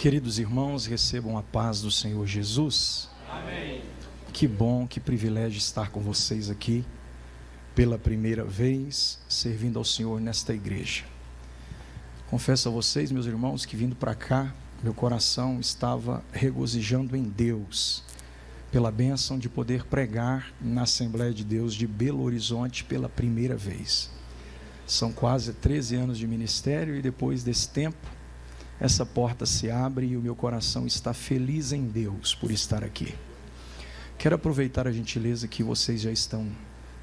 Queridos irmãos, recebam a paz do Senhor Jesus. Amém. Que bom, que privilégio estar com vocês aqui pela primeira vez, servindo ao Senhor nesta igreja. Confesso a vocês, meus irmãos, que vindo para cá, meu coração estava regozijando em Deus, pela bênção de poder pregar na Assembleia de Deus de Belo Horizonte pela primeira vez. São quase 13 anos de ministério e depois desse tempo, essa porta se abre e o meu coração está feliz em Deus por estar aqui. Quero aproveitar a gentileza que vocês já estão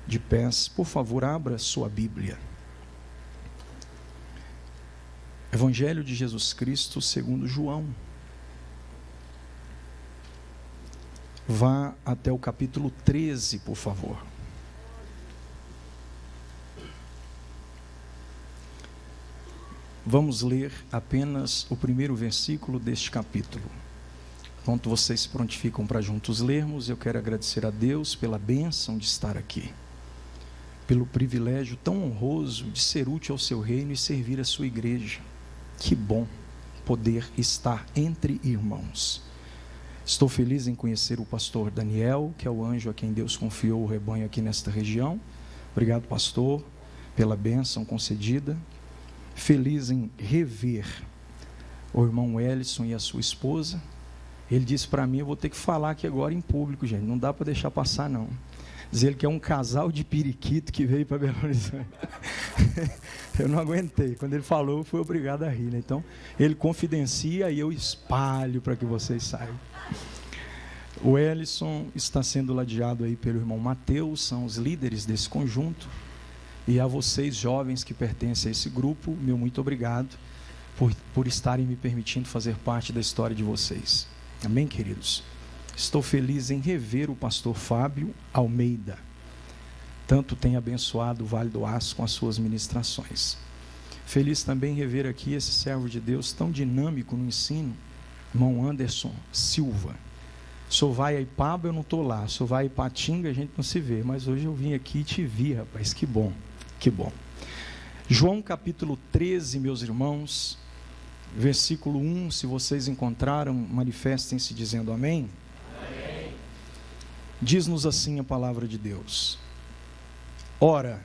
de pés. Por favor, abra sua Bíblia. Evangelho de Jesus Cristo segundo João. Vá até o capítulo 13, por favor. Vamos ler apenas o primeiro versículo deste capítulo. Enquanto vocês se prontificam para juntos lermos, eu quero agradecer a Deus pela bênção de estar aqui, pelo privilégio tão honroso de ser útil ao seu reino e servir a sua igreja. Que bom poder estar entre irmãos. Estou feliz em conhecer o pastor Daniel, que é o anjo a quem Deus confiou o rebanho aqui nesta região. Obrigado, pastor, pela bênção concedida. Feliz em rever o irmão Ellison e a sua esposa. Ele disse para mim, eu vou ter que falar aqui agora em público, gente, não dá para deixar passar não. Diz ele que é um casal de periquito que veio para Belo Horizonte. Eu não aguentei, quando ele falou eu fui obrigado a rir, né? Então ele confidencia e eu espalho para que vocês saibam. O Ellison está sendo ladeado aí pelo irmão Mateus, são os líderes desse conjunto. E a vocês jovens que pertencem a esse grupo, meu muito obrigado por estarem me permitindo fazer parte da história de vocês. Amém, queridos? Estou feliz em rever o pastor Fábio Almeida. Tanto tem abençoado o Vale do Aço com as suas ministrações. Feliz também em rever aqui esse servo de Deus tão dinâmico no ensino, irmão Anderson Silva. Sou vai a Ipaba, eu não estou lá. Sou vai a Ipatinga, a gente não se vê. Mas hoje eu vim aqui e te vi, rapaz. Que bom, que bom. João capítulo 13, meus irmãos, versículo 1, se vocês encontraram, manifestem-se dizendo amém. Amém. Diz-nos assim a palavra de Deus. Ora,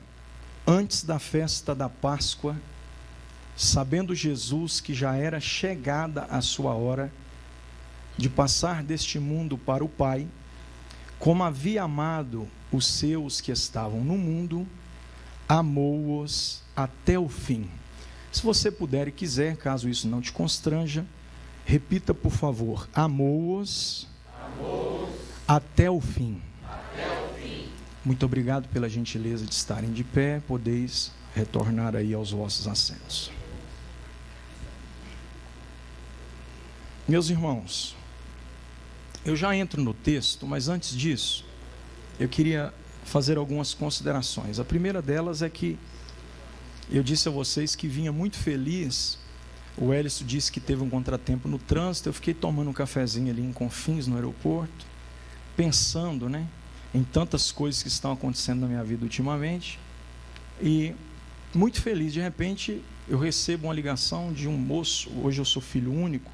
antes da festa da Páscoa, sabendo Jesus que já era chegada a sua hora de passar deste mundo para o Pai, como havia amado os seus que estavam no mundo, amou-os até o fim. Se você puder e quiser, caso isso não te constranja, repita por favor, amou-os até o fim. Muito obrigado pela gentileza de estarem de pé, podeis retornar aí aos vossos assentos. Meus irmãos, eu já entro no texto, mas antes disso, eu queria fazer algumas considerações. A primeira delas é que eu disse a vocês que vinha muito feliz. O Ellison disse que teve um contratempo no trânsito. Eu fiquei tomando um cafezinho ali em Confins, no aeroporto, pensando, em tantas coisas que estão acontecendo na minha vida ultimamente. E muito feliz. De repente, eu recebo uma ligação de um moço. Hoje eu sou filho único.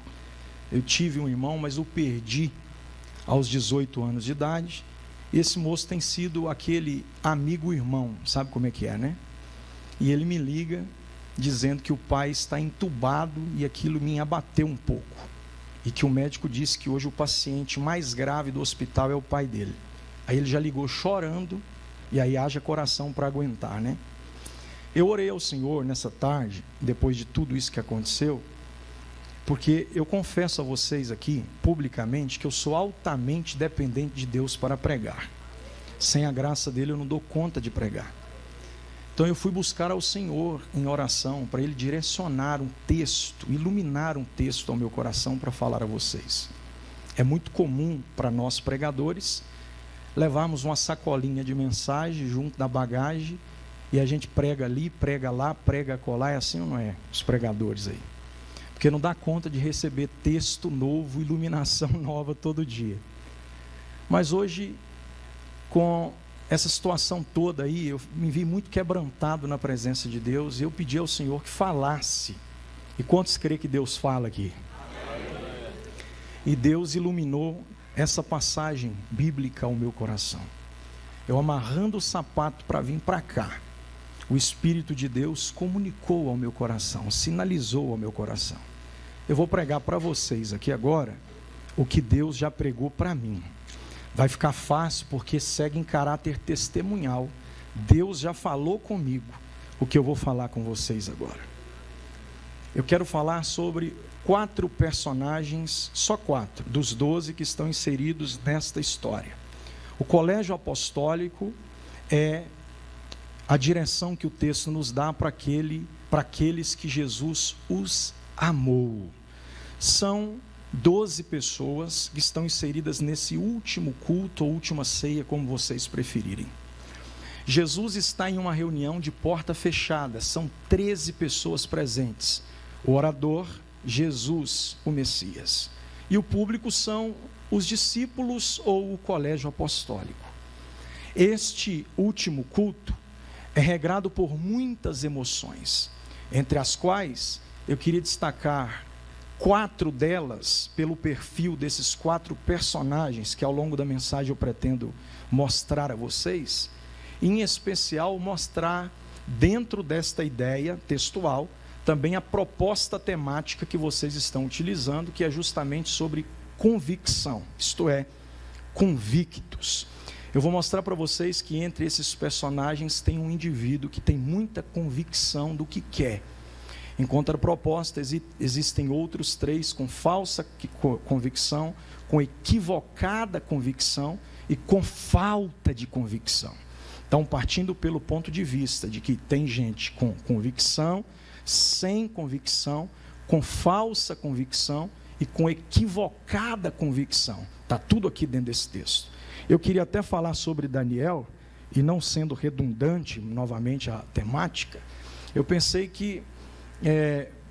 Eu tive um irmão, mas o perdi aos 18 anos de idade. E esse moço tem sido aquele amigo-irmão, sabe como é que é, né? E ele me liga dizendo que o pai está entubado e aquilo me abateu um pouco. E que o médico disse que hoje o paciente mais grave do hospital é o pai dele. Aí ele já ligou chorando e aí haja coração para aguentar, né? Eu orei ao Senhor nessa tarde, depois de tudo isso que aconteceu, porque eu confesso a vocês aqui, publicamente, que eu sou altamente dependente de Deus para pregar. Sem a graça dele eu não dou conta de pregar. Então eu fui buscar ao Senhor em oração, para Ele direcionar um texto, iluminar um texto ao meu coração para falar a vocês. É muito comum para nós pregadores, levarmos uma sacolinha de mensagem junto da bagagem, e a gente prega ali, prega lá, prega acolá, é assim ou não é? Os pregadores aí. Porque não dá conta de receber texto novo, iluminação nova todo dia. Mas hoje, com essa situação toda aí, eu me vi muito quebrantado na presença de Deus, e eu pedi ao Senhor que falasse. E quantos creem que Deus fala aqui? E Deus iluminou essa passagem bíblica ao meu coração. Eu amarrando o sapato para vir para cá, o Espírito de Deus comunicou ao meu coração, sinalizou ao meu coração. Eu vou pregar para vocês aqui agora o que Deus já pregou para mim. Vai ficar fácil porque segue em caráter testemunhal. Deus já falou comigo o que eu vou falar com vocês agora. Eu quero falar sobre 4 personagens, só 4, dos 12 que estão inseridos nesta história. O colégio apostólico é a direção que o texto nos dá para aqueles que Jesus os amou. São 12 pessoas que estão inseridas nesse último culto ou última ceia, como vocês preferirem. Jesus está em uma reunião de porta fechada, são 13 pessoas presentes. O orador, Jesus, o Messias. E o público são os discípulos ou o colégio apostólico. Este último culto é regrado por muitas emoções, entre as quais eu queria destacar 4 delas pelo perfil desses 4 personagens que ao longo da mensagem eu pretendo mostrar a vocês, em especial mostrar dentro desta ideia textual também a proposta temática que vocês estão utilizando, que é justamente sobre convicção, isto é, convictos. Eu vou mostrar para vocês que entre esses personagens tem um indivíduo que tem muita convicção do que quer. Em contraproposta, existem outros 3 com falsa convicção, com equivocada convicção e com falta de convicção. Então, partindo pelo ponto de vista de que tem gente com convicção, sem convicção, com falsa convicção e com equivocada convicção. Está tudo aqui dentro desse texto. Eu queria até falar sobre Daniel, e não sendo redundante, novamente, a temática, eu pensei que,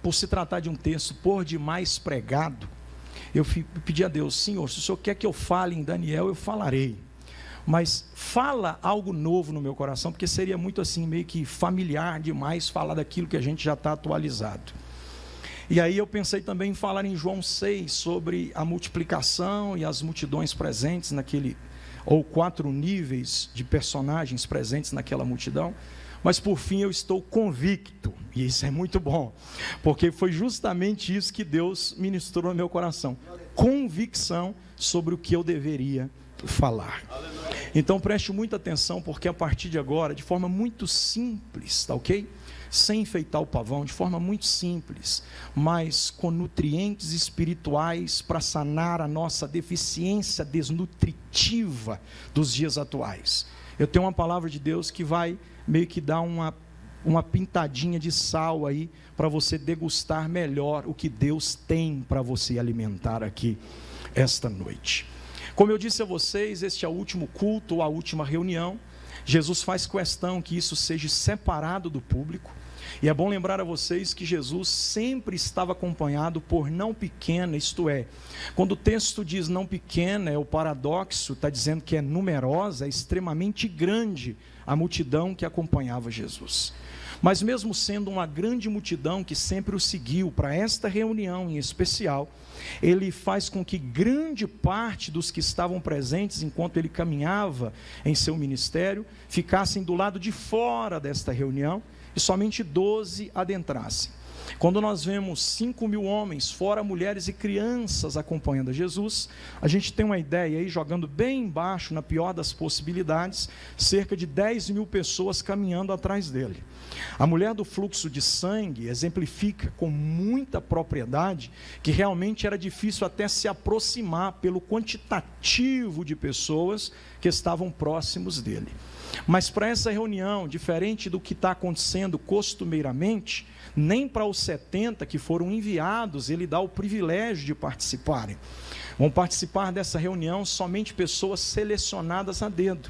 por se tratar de um texto por demais pregado, eu pedi a Deus, Senhor, se o Senhor quer que eu fale em Daniel, eu falarei. Mas fala algo novo no meu coração, porque seria muito assim, meio que familiar demais falar daquilo que a gente já está atualizado. E aí eu pensei também em falar em João 6, sobre a multiplicação e as multidões presentes naquele, ou 4 níveis de personagens presentes naquela multidão. Mas por fim eu estou convicto, e isso é muito bom, porque foi justamente isso que Deus ministrou no meu coração, convicção sobre o que eu deveria falar. Então preste muita atenção, porque a partir de agora, de forma muito simples, tá ok? Sem enfeitar o pavão, de forma muito simples, mas com nutrientes espirituais para sanar a nossa deficiência desnutritiva dos dias atuais. Eu tenho uma palavra de Deus que vai meio que dar uma pintadinha de sal aí, para você degustar melhor o que Deus tem para você alimentar aqui esta noite. Como eu disse a vocês, este é o último culto, ou a última reunião. Jesus faz questão que isso seja separado do público. E é bom lembrar a vocês que Jesus sempre estava acompanhado por não pequena, isto é, quando o texto diz não pequena, é o paradoxo, está dizendo que é numerosa, é extremamente grande a multidão que acompanhava Jesus. Mas mesmo sendo uma grande multidão que sempre o seguiu para esta reunião em especial, ele faz com que grande parte dos que estavam presentes enquanto ele caminhava em seu ministério, ficassem do lado de fora desta reunião, e somente 12 adentrassem. Quando nós vemos 5.000 homens, fora mulheres e crianças acompanhando Jesus, a gente tem uma ideia aí, jogando bem embaixo, na pior das possibilidades, cerca de 10.000 pessoas caminhando atrás dele. A mulher do fluxo de sangue exemplifica com muita propriedade que realmente era difícil até se aproximar pelo quantitativo de pessoas que estavam próximos dele. Mas para essa reunião, diferente do que está acontecendo costumeiramente, nem para os 70 que foram enviados, ele dá o privilégio de participarem. Vão participar dessa reunião somente pessoas selecionadas a dedo.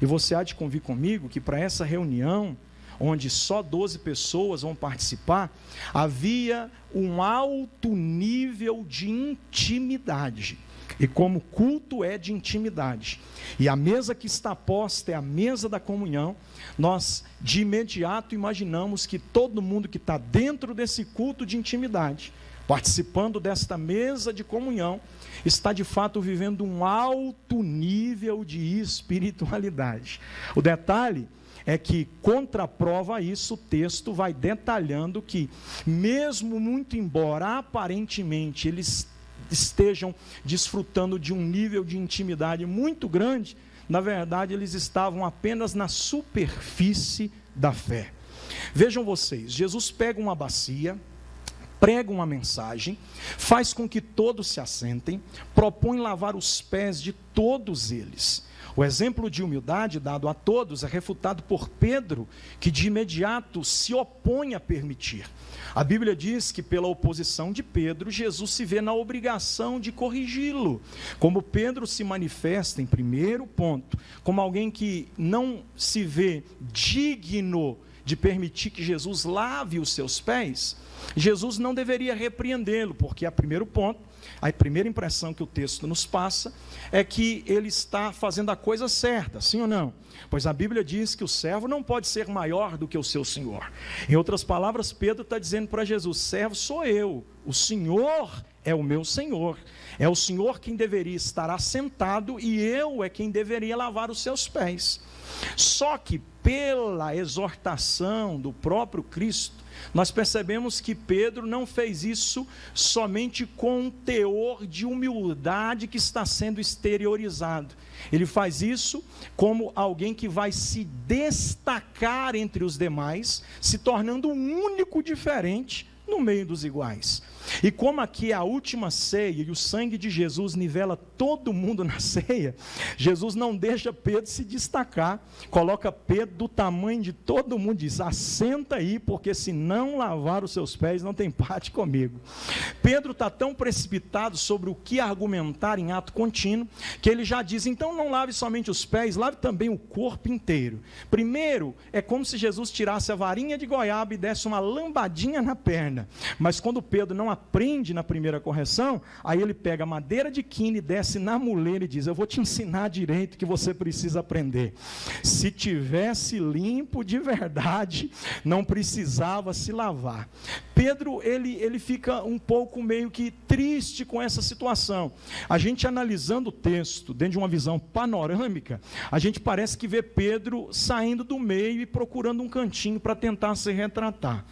E você há de convir comigo que para essa reunião, onde só 12 pessoas vão participar, havia um alto nível de intimidade. E como culto é de intimidade, e a mesa que está posta é a mesa da comunhão, nós de imediato imaginamos que todo mundo que está dentro desse culto de intimidade participando desta mesa de comunhão, está de fato vivendo um alto nível de espiritualidade. O detalhe é que, contraprova isso, o texto vai detalhando que, mesmo muito embora aparentemente eles estejam desfrutando de um nível de intimidade muito grande, na verdade eles estavam apenas na superfície da fé. Vejam vocês, Jesus pega uma bacia, prega uma mensagem, faz com que todos se assentem, propõe lavar os pés de todos eles. O exemplo de humildade dado a todos é refutado por Pedro, que de imediato se opõe a permitir. A Bíblia diz que pela oposição de Pedro, Jesus se vê na obrigação de corrigi-lo. Como Pedro se manifesta, em primeiro ponto, como alguém que não se vê digno de permitir que Jesus lave os seus pés, Jesus não deveria repreendê-lo, porque a primeiro ponto, a primeira impressão que o texto nos passa é que ele está fazendo a coisa certa, sim ou não? Pois a Bíblia diz que o servo não pode ser maior do que o seu senhor. Em outras palavras, Pedro está dizendo para Jesus: servo sou eu, o senhor é o meu senhor, é o senhor quem deveria estar assentado e eu é quem deveria lavar os seus pés. Só que pela exortação do próprio Cristo, nós percebemos que Pedro não fez isso somente com um teor de humildade que está sendo exteriorizado. Ele faz isso como alguém que vai se destacar entre os demais, se tornando um único diferente no meio dos iguais. E como aqui é a última ceia e o sangue de Jesus nivela todo mundo na ceia, Jesus não deixa Pedro se destacar, coloca Pedro do tamanho de todo mundo, diz: assenta aí, porque se não lavar os seus pés não tem parte comigo. Pedro está tão precipitado sobre o que argumentar em ato contínuo, que ele já diz: então não lave somente os pés, lave também o corpo inteiro. Primeiro, é como se Jesus tirasse a varinha de goiaba e desse uma lambadinha na perna, mas quando Pedro não aprende na primeira correção, aí ele pega a madeira de quina e desce na muleira e diz: eu vou te ensinar direito que você precisa aprender. Se tivesse limpo de verdade, não precisava se lavar. Pedro, ele fica um pouco meio que triste com essa situação. A gente analisando o texto, dentro de uma visão panorâmica, a gente parece que vê Pedro saindo do meio e procurando um cantinho para tentar se retratar.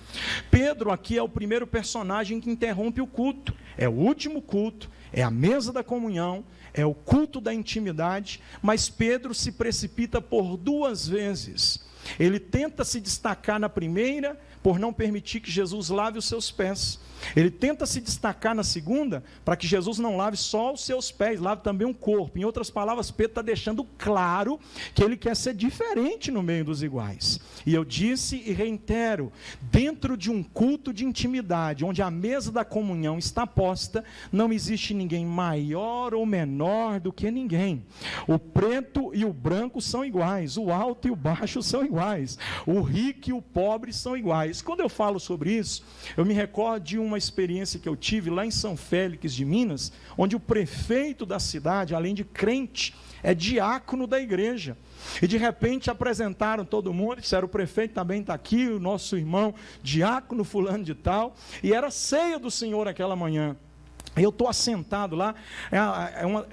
Pedro aqui é o primeiro personagem que interrompe o culto, é o último culto, é a mesa da comunhão, é o culto da intimidade, mas Pedro se precipita por duas vezes. Ele tenta se destacar na primeira, por não permitir que Jesus lave os seus pés. Ele tenta se destacar na segunda, para que Jesus não lave só os seus pés, lave também o corpo. Em outras palavras, Pedro está deixando claro que ele quer ser diferente no meio dos iguais. E eu disse e reitero, dentro de um culto de intimidade, onde a mesa da comunhão está posta, não existe ninguém maior ou menor do que ninguém. O preto e o branco são iguais, o alto e o baixo são iguais, o rico e o pobre são iguais. Quando eu falo sobre isso, eu me recordo de uma experiência que eu tive lá em São Félix de Minas, onde o prefeito da cidade, além de crente, é diácono da igreja. E de repente apresentaram todo mundo, disseram: o prefeito também está aqui, o nosso irmão diácono fulano de tal, e era ceia do Senhor aquela manhã. Eu estou assentado lá,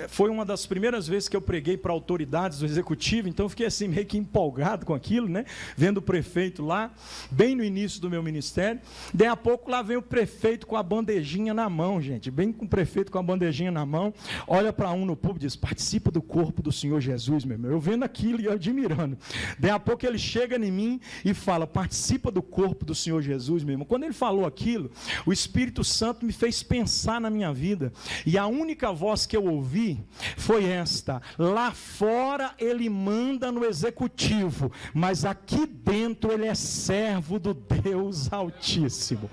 foi uma das primeiras vezes que eu preguei para autoridades do executivo, então eu fiquei assim meio que empolgado com aquilo, né? Vendo o prefeito lá, bem no início do meu ministério. Daí a pouco lá vem o prefeito com a bandejinha na mão, gente, bem com o prefeito com a bandejinha na mão, olha para um no púlpito e diz: participa do corpo do Senhor Jesus, meu irmão. Eu vendo aquilo e admirando. Daí a pouco ele chega em mim e fala: participa do corpo do Senhor Jesus, meu irmão. Quando ele falou aquilo, o Espírito Santo me fez pensar na minha vida, e a única voz que eu ouvi foi esta: lá fora ele manda no executivo, mas aqui dentro ele é servo do Deus Altíssimo.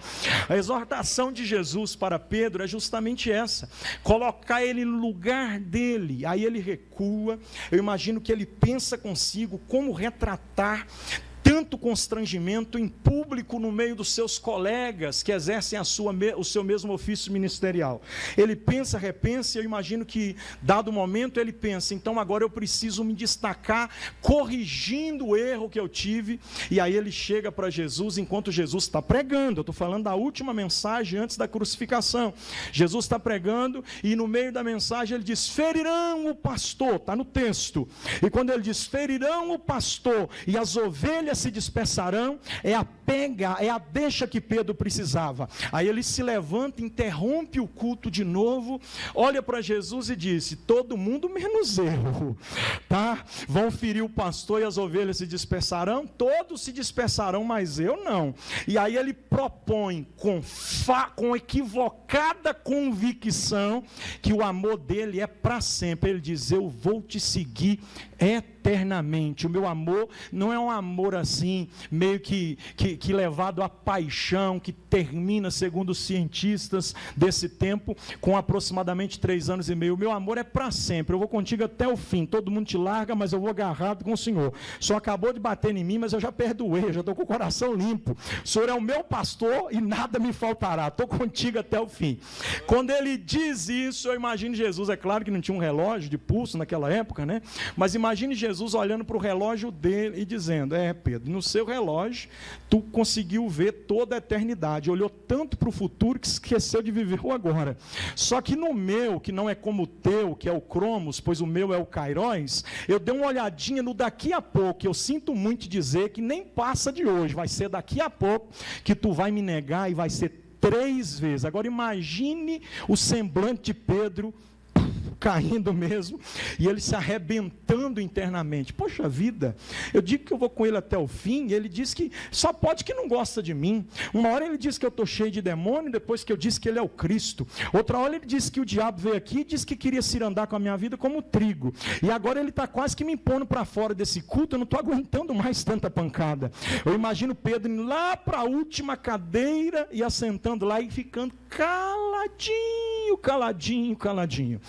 A exortação de Jesus para Pedro é justamente essa: colocar ele no lugar dele. Aí ele recua. Eu imagino que ele pensa consigo como retratar tanto constrangimento em público no meio dos seus colegas que exercem o seu mesmo ofício ministerial. Ele pensa, repensa, e eu imagino que, dado momento, ele pensa, então agora eu preciso me destacar, corrigindo o erro que eu tive, e aí ele chega para Jesus, enquanto Jesus está pregando. Eu estou falando da última mensagem antes da crucificação. Jesus está pregando, e no meio da mensagem ele diz, ferirão o pastor, está no texto, e quando ele diz, ferirão o pastor, e as ovelhas se dispersarão, é a deixa que Pedro precisava. Aí ele se levanta, interrompe o culto de novo, olha para Jesus e disse, todo mundo menos eu, tá? Vão ferir o pastor e as ovelhas se dispersarão, todos se dispersarão, mas eu não. E aí ele propõe com equivocada convicção que o amor dele é para sempre. Ele diz, eu vou te seguir eternamente. O meu amor não é um amor assim, meio que levado à paixão, que termina, segundo os cientistas desse tempo, com aproximadamente 3 anos e meio. O meu amor é para sempre, eu vou contigo até o fim, todo mundo te larga, mas eu vou agarrado com o Senhor. O Senhor acabou de bater em mim, mas eu já perdoei, eu já estou com o coração limpo. O Senhor é o meu pastor e nada me faltará, estou contigo até o fim. Quando ele diz isso, eu imagino Jesus, é claro que não tinha um relógio de pulso naquela época, né? Mas imagine Jesus olhando para o relógio dele e dizendo, Pedro, no seu relógio, tu conseguiu ver toda a eternidade, olhou tanto para o futuro que esqueceu de viver o agora. Só que no meu, que não é como o teu, que é o Cromos, pois o meu é o Kairos, eu dei uma olhadinha no daqui a pouco, eu sinto muito dizer que nem passa de hoje, vai ser daqui a pouco que tu vai me negar e vai ser 3 vezes. Agora imagine o semblante de Pedro caindo mesmo, e ele se arrebentando internamente. Poxa vida, eu digo que eu vou com ele até o fim, e ele diz que só pode que não gosta de mim. Uma hora ele diz que eu estou cheio de demônio, depois que eu disse que ele é o Cristo. Outra hora ele disse que o diabo veio aqui e disse que queria se andar com a minha vida como trigo. E agora ele está quase que me impondo para fora desse culto, eu não estou aguentando mais tanta pancada. Eu imagino Pedro indo lá para a última cadeira e assentando lá e ficando caladinho, caladinho, caladinho.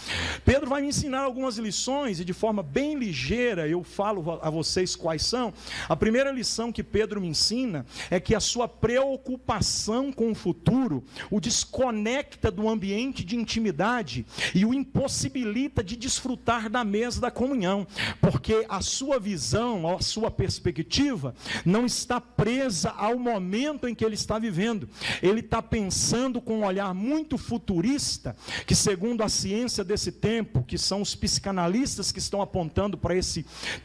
Pedro vai me ensinar algumas lições, e de forma bem ligeira eu falo a vocês quais são. A primeira lição que Pedro me ensina é que a sua preocupação com o futuro o desconecta do ambiente de intimidade e o impossibilita de desfrutar da mesa da comunhão, porque a sua visão, a sua perspectiva não está presa ao momento em que ele está vivendo. Ele está pensando com um olhar muito futurista, que segundo a ciência desse tempo, que são os psicanalistas que estão apontando para esse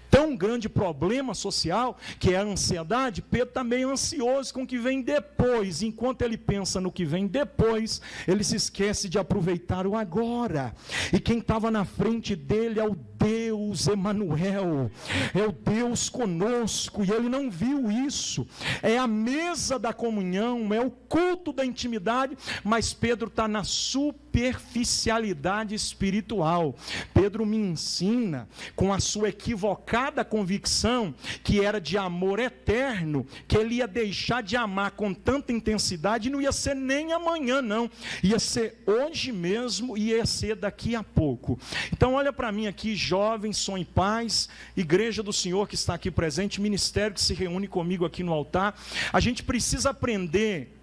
tão grande problema social, que é a ansiedade, Pedro está meio ansioso com o que vem depois. Enquanto ele pensa no que vem depois, ele se esquece de aproveitar o agora. E quem estava na frente dele é o Deus Emanuel, é o Deus conosco, e ele não viu isso. É a mesa da comunhão, é o culto da intimidade, mas Pedro está na superficialidade espiritual. Pedro me ensina, com a sua equivocada convicção, que era de amor eterno, que ele ia deixar de amar com tanta intensidade, e não ia ser nem amanhã não, ia ser hoje mesmo, e ia ser daqui a pouco. Então olha para mim aqui, jovens, som e paz, igreja do Senhor que está aqui presente, ministério que se reúne comigo aqui no altar. A gente precisa aprender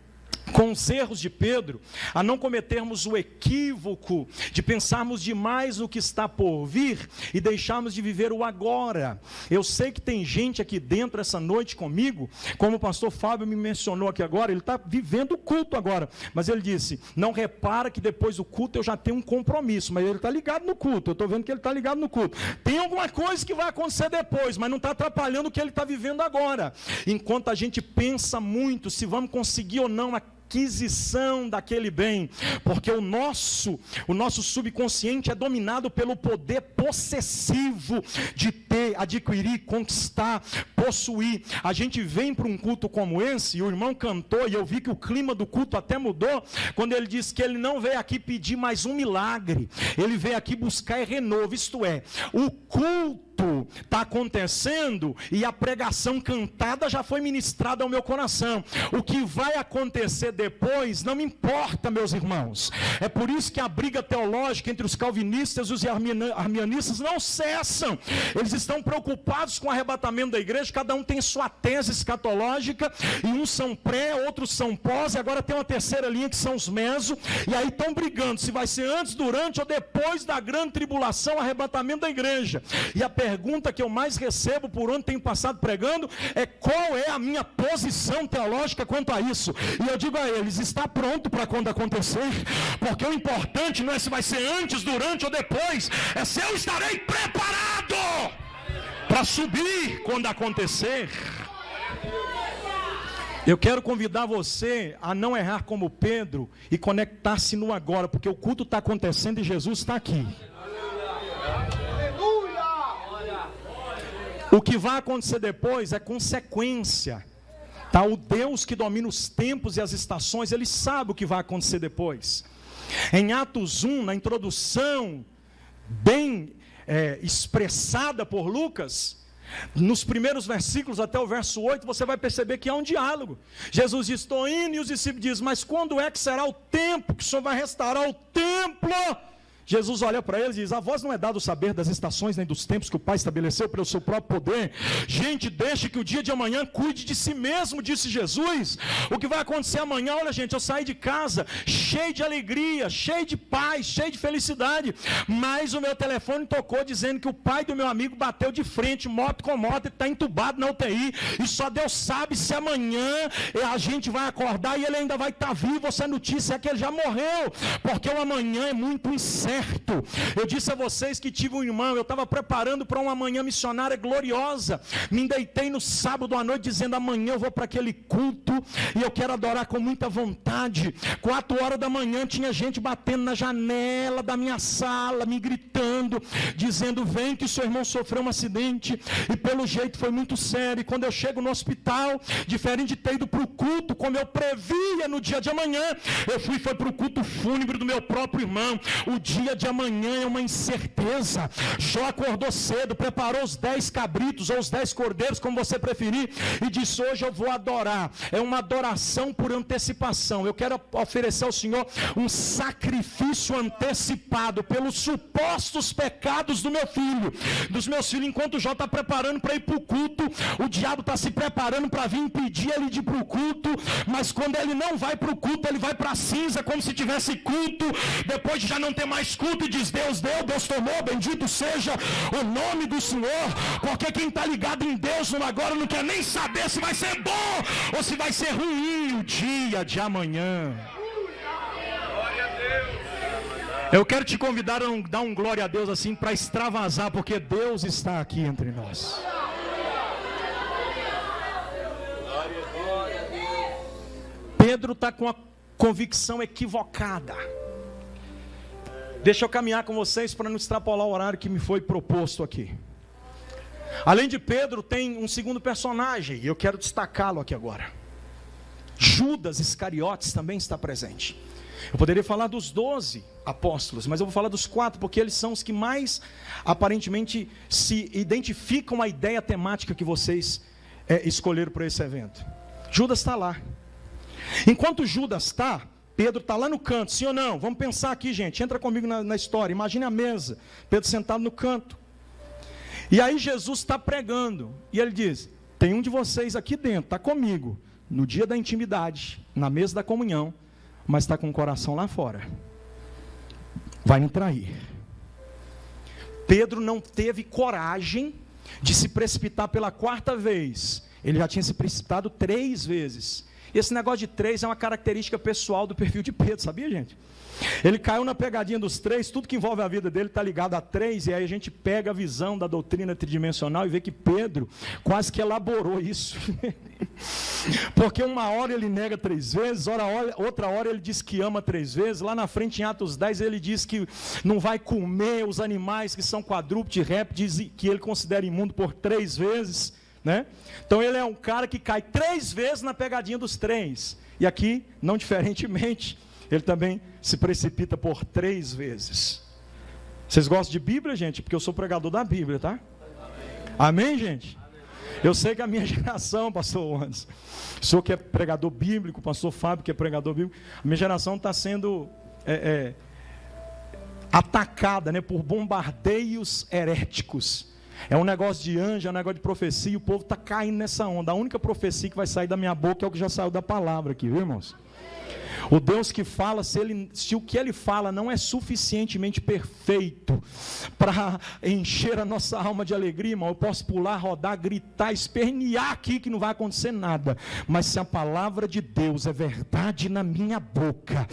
com os erros de Pedro, a não cometermos o equívoco de pensarmos demais no que está por vir e deixarmos de viver o agora. Eu sei que tem gente aqui dentro essa noite comigo, como o pastor Fábio me mencionou aqui agora, ele está vivendo o culto agora, mas ele disse, não repara que depois do culto eu já tenho um compromisso, mas ele está ligado no culto, eu estou vendo que ele está ligado no culto. Tem alguma coisa que vai acontecer depois, mas não está atrapalhando o que ele está vivendo agora. Enquanto a gente pensa muito se vamos conseguir ou não aquisição daquele bem, porque o nosso subconsciente é dominado pelo poder possessivo de ter, adquirir, conquistar, possuir. A gente vem para um culto como esse, e o irmão cantou, e eu vi que o clima do culto até mudou, quando ele disse que ele não veio aqui pedir mais um milagre, ele veio aqui buscar renovo, isto é, o culto culto está acontecendo e a pregação cantada já foi ministrada ao meu coração. O que vai acontecer depois não me importa, meus irmãos. É por isso que a briga teológica entre os calvinistas e os arminianistas não cessam. Eles estão preocupados com o arrebatamento da igreja, cada um tem sua tese escatológica, e uns são pré, outros são pós, e agora tem uma terceira linha que são os meso, e aí estão brigando se vai ser antes, durante ou depois da grande tribulação, arrebatamento da igreja. E a pergunta que eu mais recebo por onde tenho passado pregando é: qual é a minha posição teológica quanto a isso? E eu digo a eles: está pronto para quando acontecer, porque o importante não é se vai ser antes, durante ou depois, é se eu estarei preparado para subir quando acontecer. Eu quero convidar você a não errar como Pedro e conectar-se no agora, porque o culto está acontecendo e Jesus está aqui. O que vai acontecer depois é consequência. Tá? O Deus que domina os tempos e as estações, Ele sabe o que vai acontecer depois. Em Atos 1, na introdução bem expressada por Lucas, nos primeiros versículos até o verso 8, você vai perceber que há um diálogo. Jesus diz: estou indo, e os discípulos dizem: mas quando é que será o tempo que o Senhor vai restaurar o templo? Jesus olha para eles e diz: a vós não é dado saber das estações nem dos tempos que o Pai estabeleceu pelo seu próprio poder. Gente, deixe que o dia de amanhã cuide de si mesmo, disse Jesus. O que vai acontecer amanhã? Olha, gente, eu saí de casa cheio de alegria, cheio de paz, cheio de felicidade, mas o meu telefone tocou dizendo que o pai do meu amigo bateu de frente, moto com moto, e está entubado na UTI, e só Deus sabe se amanhã a gente vai acordar e ele ainda vai estar vivo. Essa notícia é que ele já morreu, porque o amanhã é muito incerto. Eu disse a vocês que tive um irmão, eu estava preparando para uma manhã missionária gloriosa, me deitei no sábado à noite dizendo: amanhã eu vou para aquele culto e eu quero adorar com muita vontade. 4 horas da manhã tinha gente batendo na janela da minha sala, me gritando, dizendo: vem que o seu irmão sofreu um acidente, e pelo jeito foi muito sério. E quando eu chego no hospital, diferente de ter ido para o culto como eu previa no dia de amanhã, foi para o culto fúnebre do meu próprio irmão. O dia de amanhã é uma incerteza. Jó acordou cedo, preparou os 10 cabritos ou os 10 cordeiros, como você preferir, e disse: hoje eu vou adorar. É uma adoração por antecipação. Eu quero oferecer ao Senhor um sacrifício antecipado pelos supostos pecados do meu filho, dos meus filhos. Enquanto o Jó está preparando para ir para o culto, o diabo está se preparando para vir impedir ele de ir para o culto, mas quando ele não vai para o culto, ele vai para a cinza, como se tivesse culto, depois de já não ter mais culto, e diz: Deus deu, Deus tomou, bendito seja o nome do Senhor. Porque quem está ligado em Deus no agora não quer nem saber se vai ser bom ou se vai ser ruim o dia de amanhã. Eu quero te convidar a dar um glória a Deus assim, para extravasar, porque Deus está aqui entre nós. Pedro está com a convicção equivocada. Deixa eu caminhar com vocês para não extrapolar o horário que me foi proposto aqui. Além de Pedro, tem um segundo personagem, e eu quero destacá-lo aqui agora. Judas Iscariotes também está presente. Eu poderia falar dos 12 apóstolos, mas eu vou falar dos 4, porque eles são os que mais aparentemente se identificam a ideia temática que vocês escolheram para esse evento. Judas está lá. Enquanto Judas está, Pedro está lá no canto, sim ou não? Vamos pensar aqui, gente, entra comigo na história. Imagine a mesa, Pedro sentado no canto. E aí Jesus está pregando, e ele diz: tem um de vocês aqui dentro, está comigo, no dia da intimidade, na mesa da comunhão, mas está com o coração lá fora, vai me trair. Pedro não teve coragem de se precipitar pela 4ª vez, ele já tinha se precipitado 3 vezes. Esse negócio de 3 é uma característica pessoal do perfil de Pedro, sabia, gente? Ele caiu na pegadinha dos 3, tudo que envolve a vida dele está ligado a 3, e aí a gente pega a visão da doutrina tridimensional e vê que Pedro quase que elaborou isso. Porque uma hora ele nega 3 vezes, outra hora ele diz que ama 3 vezes, lá na frente em Atos 10 ele diz que não vai comer os animais que são quadrúpedes, répteis, que ele considera imundo por 3 vezes. Né? Então ele é um cara que cai 3 vezes na pegadinha dos 3. E aqui, não diferentemente, ele também se precipita por 3 vezes. Vocês gostam de Bíblia, gente? Porque eu sou pregador da Bíblia, tá? Amém, gente? Eu sei que a minha geração, pastor Anderson, o senhor que é pregador bíblico, pastor Fábio que é pregador bíblico, a minha geração está sendo atacada, né, por bombardeios heréticos. É um negócio de anjo, é um negócio de profecia, e o povo está caindo nessa onda. A única profecia que vai sair da minha boca é o que já saiu da palavra aqui, viu, irmãos? O Deus que fala, se o que Ele fala não é suficientemente perfeito para encher a nossa alma de alegria, irmão, eu posso pular, rodar, gritar, espernear aqui que não vai acontecer nada. Mas se a palavra de Deus é verdade na minha boca,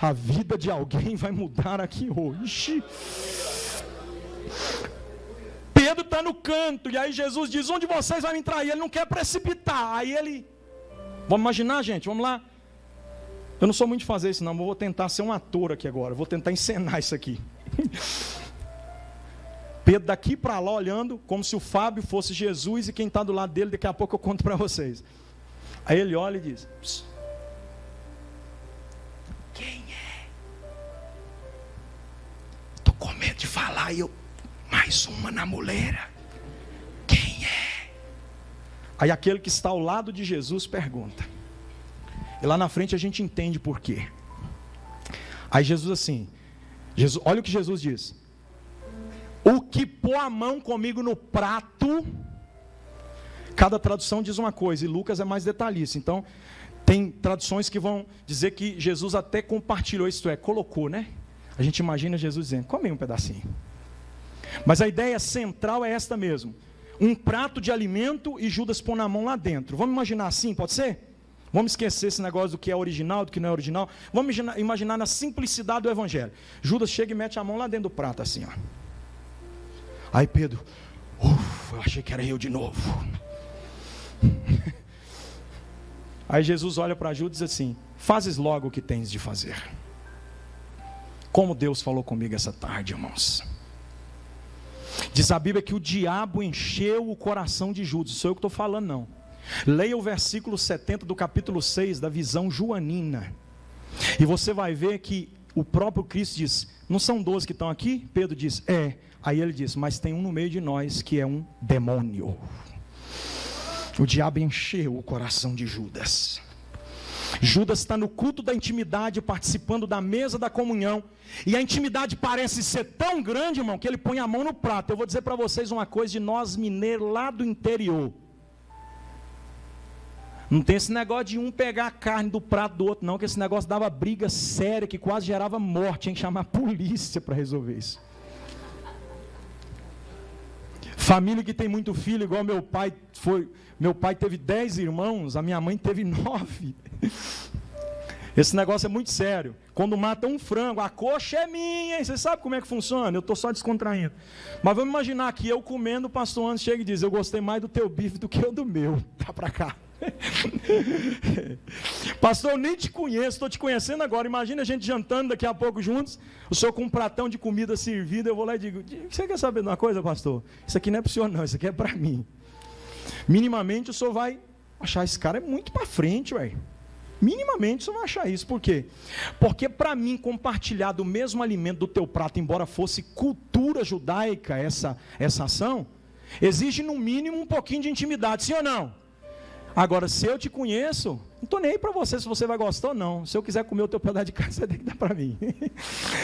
a vida de alguém vai mudar aqui hoje. Pedro está no canto, e aí Jesus diz, onde vocês vão entrar? E ele não quer precipitar, aí ele, vamos imaginar, gente, vamos lá. Eu não sou muito de fazer isso não, mas eu vou tentar ser um ator aqui agora, vou tentar encenar isso aqui. Pedro daqui para lá olhando, como se o Fábio fosse Jesus, e quem está do lado dele, daqui a pouco eu conto para vocês. Aí ele olha e diz, quem é? Estou com medo de falar, e eu, mais uma na muleira, quem é? Aí aquele que está ao lado de Jesus pergunta, e lá na frente a gente entende por quê. Aí Jesus assim, olha o que Jesus diz, o que pôr a mão comigo no prato, cada tradução diz uma coisa, e Lucas é mais detalhista, então tem traduções que vão dizer que Jesus até compartilhou, isto é, colocou, né? A gente imagina Jesus dizendo, come um pedacinho. Mas a ideia central é esta mesmo, um prato de alimento e Judas pôr na mão lá dentro. Vamos imaginar assim, pode ser? Vamos esquecer esse negócio do que é original, do que não é original. Vamos imaginar na simplicidade do evangelho. Judas chega e mete a mão lá dentro do prato assim, ó. Aí Pedro, eu achei que era eu de novo. Aí Jesus olha para Judas e diz assim, fazes logo o que tens de fazer. Como Deus falou comigo essa tarde, irmãos. Diz a Bíblia que o diabo encheu o coração de Judas. Não sou eu que estou falando não. Leia o versículo 70 do capítulo 6 da visão joanina. E você vai ver que o próprio Cristo diz, não são 12 que estão aqui? Pedro diz, Aí ele diz, mas tem um no meio de nós que é um demônio. O diabo encheu o coração de Judas. Judas está no culto da intimidade, participando da mesa da comunhão, e a intimidade parece ser tão grande, irmão, que ele põe a mão no prato. Eu vou dizer para vocês uma coisa de nós mineiros lá do interior. Não tem esse negócio de um pegar a carne do prato do outro não, que esse negócio dava briga séria, que quase gerava morte, tinha que chamar a polícia para resolver isso. Família que tem muito filho, igual meu pai teve 10 irmãos, a minha mãe teve 9. Esse negócio é muito sério. Quando mata um frango, a coxa é minha, hein? Você sabe como é que funciona? Eu estou só descontraindo. Mas vamos imaginar que eu comendo, o pastor Anderson chega e diz, eu gostei mais do teu bife do que eu do meu. Tá para cá. Pastor, eu nem te conheço, estou te conhecendo agora. Imagina a gente jantando daqui a pouco juntos, o senhor com um pratão de comida servida, eu vou lá e digo, você quer saber de uma coisa, pastor? Isso aqui não é para o senhor não, isso aqui é para mim. Minimamente o senhor vai achar, esse cara é muito para frente, ué. Minimamente o senhor vai achar isso, por quê? Porque para mim compartilhar do mesmo alimento do teu prato, embora fosse cultura judaica essa ação, exige no mínimo um pouquinho de intimidade, sim ou não? Agora, se eu te conheço, não estou nem aí para você se você vai gostar ou não. Se eu quiser comer o teu pedaço de carne, você tem que dar para mim.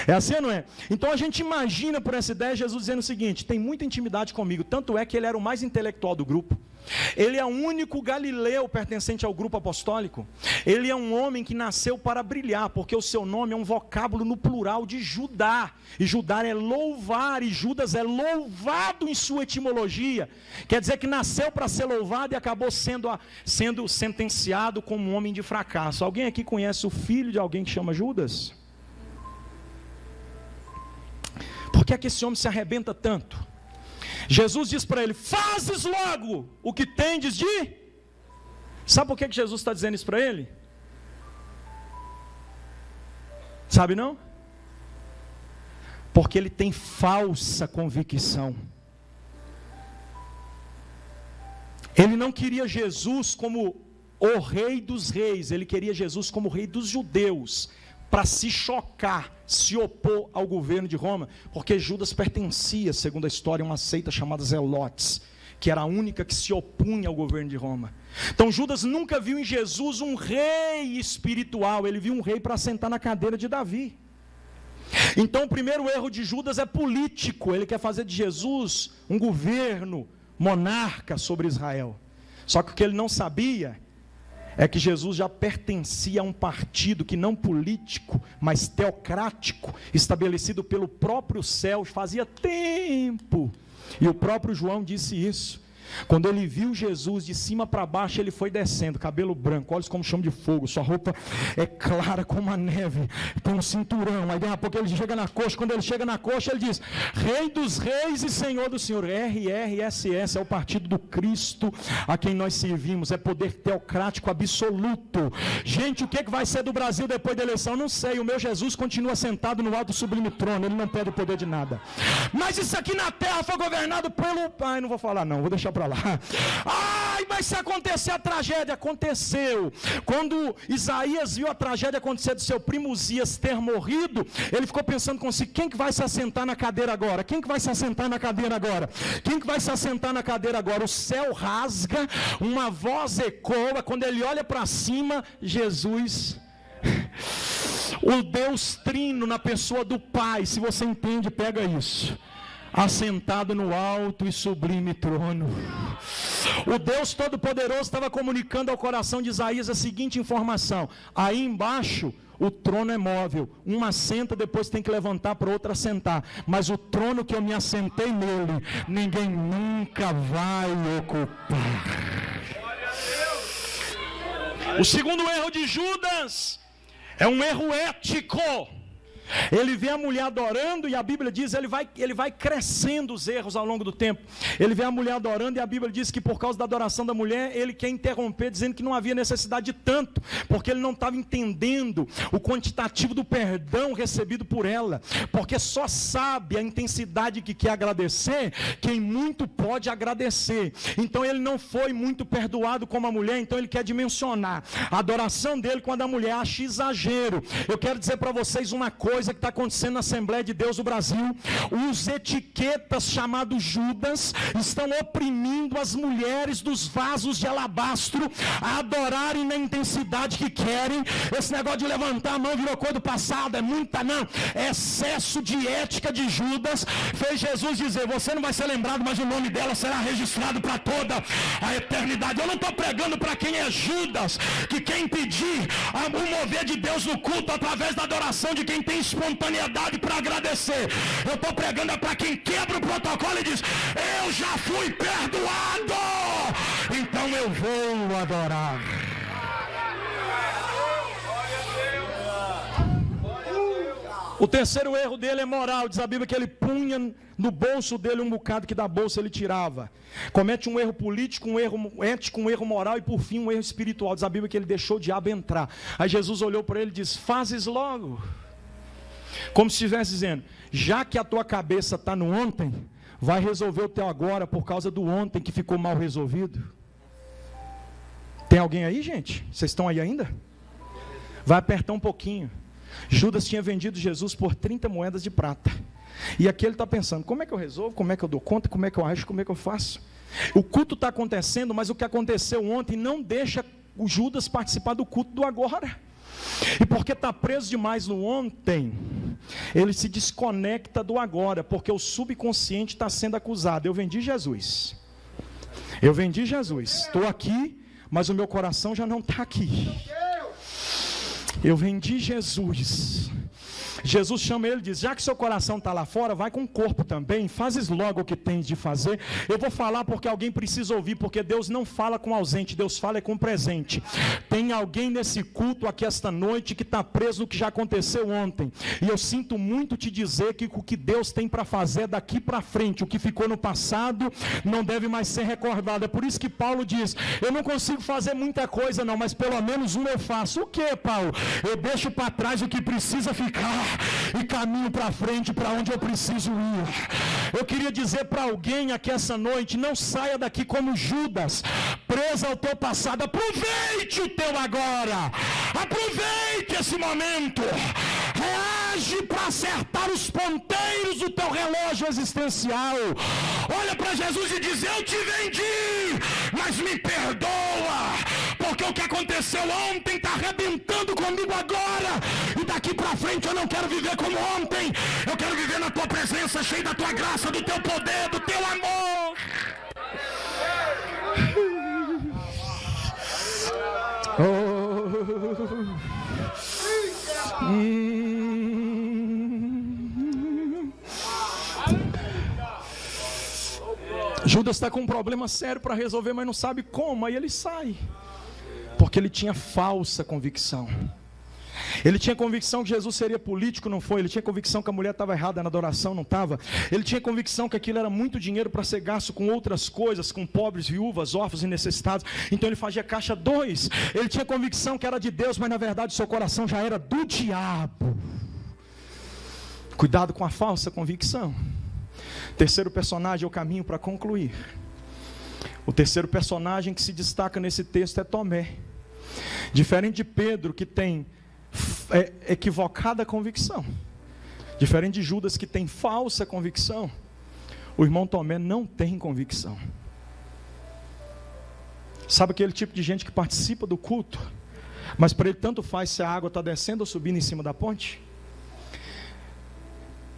É assim ou não é? Então a gente imagina por essa ideia Jesus dizendo o seguinte, tem muita intimidade comigo, tanto é que ele era o mais intelectual do grupo. Ele é o único galileu pertencente ao grupo apostólico. Ele é um homem que nasceu para brilhar, porque o seu nome é um vocábulo no plural de Judá. E Judá é louvar, e Judas é louvado em sua etimologia. Quer dizer que nasceu para ser louvado e acabou sendo sentenciado como um homem de fracasso. Alguém aqui conhece o filho de alguém que chama Judas? Por que é que esse homem se arrebenta tanto? Jesus diz para ele, fazes logo o que tendes de... Sabe por que Jesus está dizendo isso para ele? Sabe não? Porque ele tem falsa convicção. Ele não queria Jesus como o rei dos reis, ele queria Jesus como o rei dos judeus, para se chocar, se opor ao governo de Roma, porque Judas pertencia, segundo a história, a uma seita chamada Zelotes, que era a única que se opunha ao governo de Roma. Então Judas nunca viu em Jesus um rei espiritual, ele viu um rei para sentar na cadeira de Davi. Então o primeiro erro de Judas é político, ele quer fazer de Jesus um governo, monarca sobre Israel. Só que o que ele não sabia é que Jesus já pertencia a um partido que não político, mas teocrático, estabelecido pelo próprio céu, fazia tempo. E o próprio João disse isso. Quando ele viu Jesus de cima para baixo, ele foi descendo, cabelo branco, olhos como chama de fogo, sua roupa é clara como a neve, tem um cinturão, aí daqui a pouco ele chega na coxa, quando ele chega na coxa ele diz, Rei dos Reis e Senhor do Senhor. RRSS é o partido do Cristo a quem nós servimos, é poder teocrático absoluto. Gente, o que vai ser do Brasil depois da eleição? Não sei, o meu Jesus continua sentado no alto sublime trono, ele não perde o poder de nada. Mas isso aqui na terra foi governado pelo... Ai, não vou falar não, vou deixar para lá. Ai, mas se acontecer a tragédia, aconteceu. Quando Isaías viu a tragédia acontecer do seu primo Uzias ter morrido, ele ficou pensando consigo, quem que vai se assentar na cadeira agora? Quem que vai se assentar na cadeira agora? Quem que vai se assentar na cadeira agora? O céu rasga, uma voz ecoa, quando ele olha para cima, Jesus, o Deus trino na pessoa do Pai, se você entende, pega isso, assentado no alto e sublime trono. O Deus Todo-Poderoso estava comunicando ao coração de Isaías a seguinte informação: aí embaixo o trono é móvel, um assenta, depois tem que levantar para outro assentar, mas o trono que eu me assentei nele, ninguém nunca vai ocupar. O segundo erro de Judas é um erro ético. Ele vê a mulher adorando e a Bíblia diz, ele vai crescendo os erros ao longo do tempo. Ele vê a mulher adorando e a Bíblia diz que por causa da adoração da mulher, ele quer interromper, dizendo que não havia necessidade de tanto, porque ele não estava entendendo o quantitativo do perdão recebido por ela, porque só sabe a intensidade que quer agradecer quem muito pode agradecer. Então ele não foi muito perdoado como a mulher, então ele quer dimensionar a adoração dele quando a mulher acha exagero. Eu quero dizer para vocês uma coisa que está acontecendo na Assembleia de Deus do Brasil: os etiquetas chamados Judas estão oprimindo as mulheres dos vasos de alabastro a adorarem na intensidade que querem. Esse negócio de levantar a mão virou coisa do passado, é muita não, é excesso de ética de Judas, fez Jesus dizer, você não vai ser lembrado, mas o nome dela será registrado para toda a eternidade. Eu não estou pregando para quem é Judas, que quer impedir o mover de Deus no culto através da adoração de quem tem espontaneidade para agradecer. Eu estou pregando para quem quebra o protocolo e diz, eu já fui perdoado, então eu vou adorar. O terceiro erro dele é moral. Diz a Bíblia que ele punha no bolso dele um bocado que da bolsa ele tirava. Comete um erro político, um erro ético, um erro moral e por fim um erro espiritual. Diz a Bíblia que ele deixou o diabo entrar. Aí Jesus olhou para ele e disse, fazes logo. Como se estivesse dizendo, já que a tua cabeça está no ontem, vai resolver o teu agora por causa do ontem que ficou mal resolvido. Tem alguém aí, gente? Vocês estão aí ainda? Vai apertar um pouquinho. Judas tinha vendido Jesus por 30 moedas de prata. E aqui ele está pensando, como é que eu resolvo? Como é que eu dou conta? Como é que eu acho? Como é que eu faço? O culto está acontecendo, mas o que aconteceu ontem não deixa o Judas participar do culto do agora. E porque está preso demais no ontem, ele se desconecta do agora, porque o subconsciente está sendo acusado. Eu vendi Jesus, estou aqui, mas o meu coração já não está aqui. Eu vendi Jesus. Jesus chama ele e diz, já que seu coração está lá fora, vai com o corpo também, fazes logo o que tens de fazer. Eu vou falar porque alguém precisa ouvir, porque Deus não fala com ausente, Deus fala com presente. Tem alguém nesse culto aqui esta noite que está preso no que já aconteceu ontem, e eu sinto muito te dizer que o que Deus tem para fazer daqui para frente, o que ficou no passado, não deve mais ser recordado. É por isso que Paulo diz, eu não consigo fazer muita coisa não, mas pelo menos uma eu faço. O que, Paulo? Eu deixo para trás o que precisa ficar e caminho para frente para onde eu preciso ir. Eu queria dizer para alguém aqui essa noite, não saia daqui como Judas, preso ao teu passado. Aproveite o teu agora, aproveite esse momento, age para acertar os ponteiros do teu relógio existencial. Olha para Jesus e diz: eu te vendi, mas me perdoa, porque o que aconteceu ontem está arrebentando comigo agora, e daqui para frente eu não quero viver como ontem. Eu quero viver na tua presença, cheio da tua graça, do teu poder, do teu amor. Judas está com um problema sério para resolver, mas não sabe como. Aí ele sai, porque ele tinha falsa convicção. Ele tinha convicção que Jesus seria político, não foi. Ele tinha convicção que a mulher estava errada na adoração, não estava. Ele tinha convicção que aquilo era muito dinheiro para ser gasto com outras coisas, com pobres, viúvas, órfãos e necessitados. Então ele fazia caixa 2. Ele tinha convicção que era de Deus, mas na verdade seu coração já era do diabo. Cuidado com a falsa convicção. Terceiro personagem é o caminho para concluir. O terceiro personagem que se destaca nesse texto é Tomé. Diferente de Pedro, que tem equivocada convicção, diferente de Judas, que tem falsa convicção, o irmão Tomé não tem convicção. Sabe aquele tipo de gente que participa do culto, mas para ele tanto faz se a água está descendo ou subindo em cima da ponte?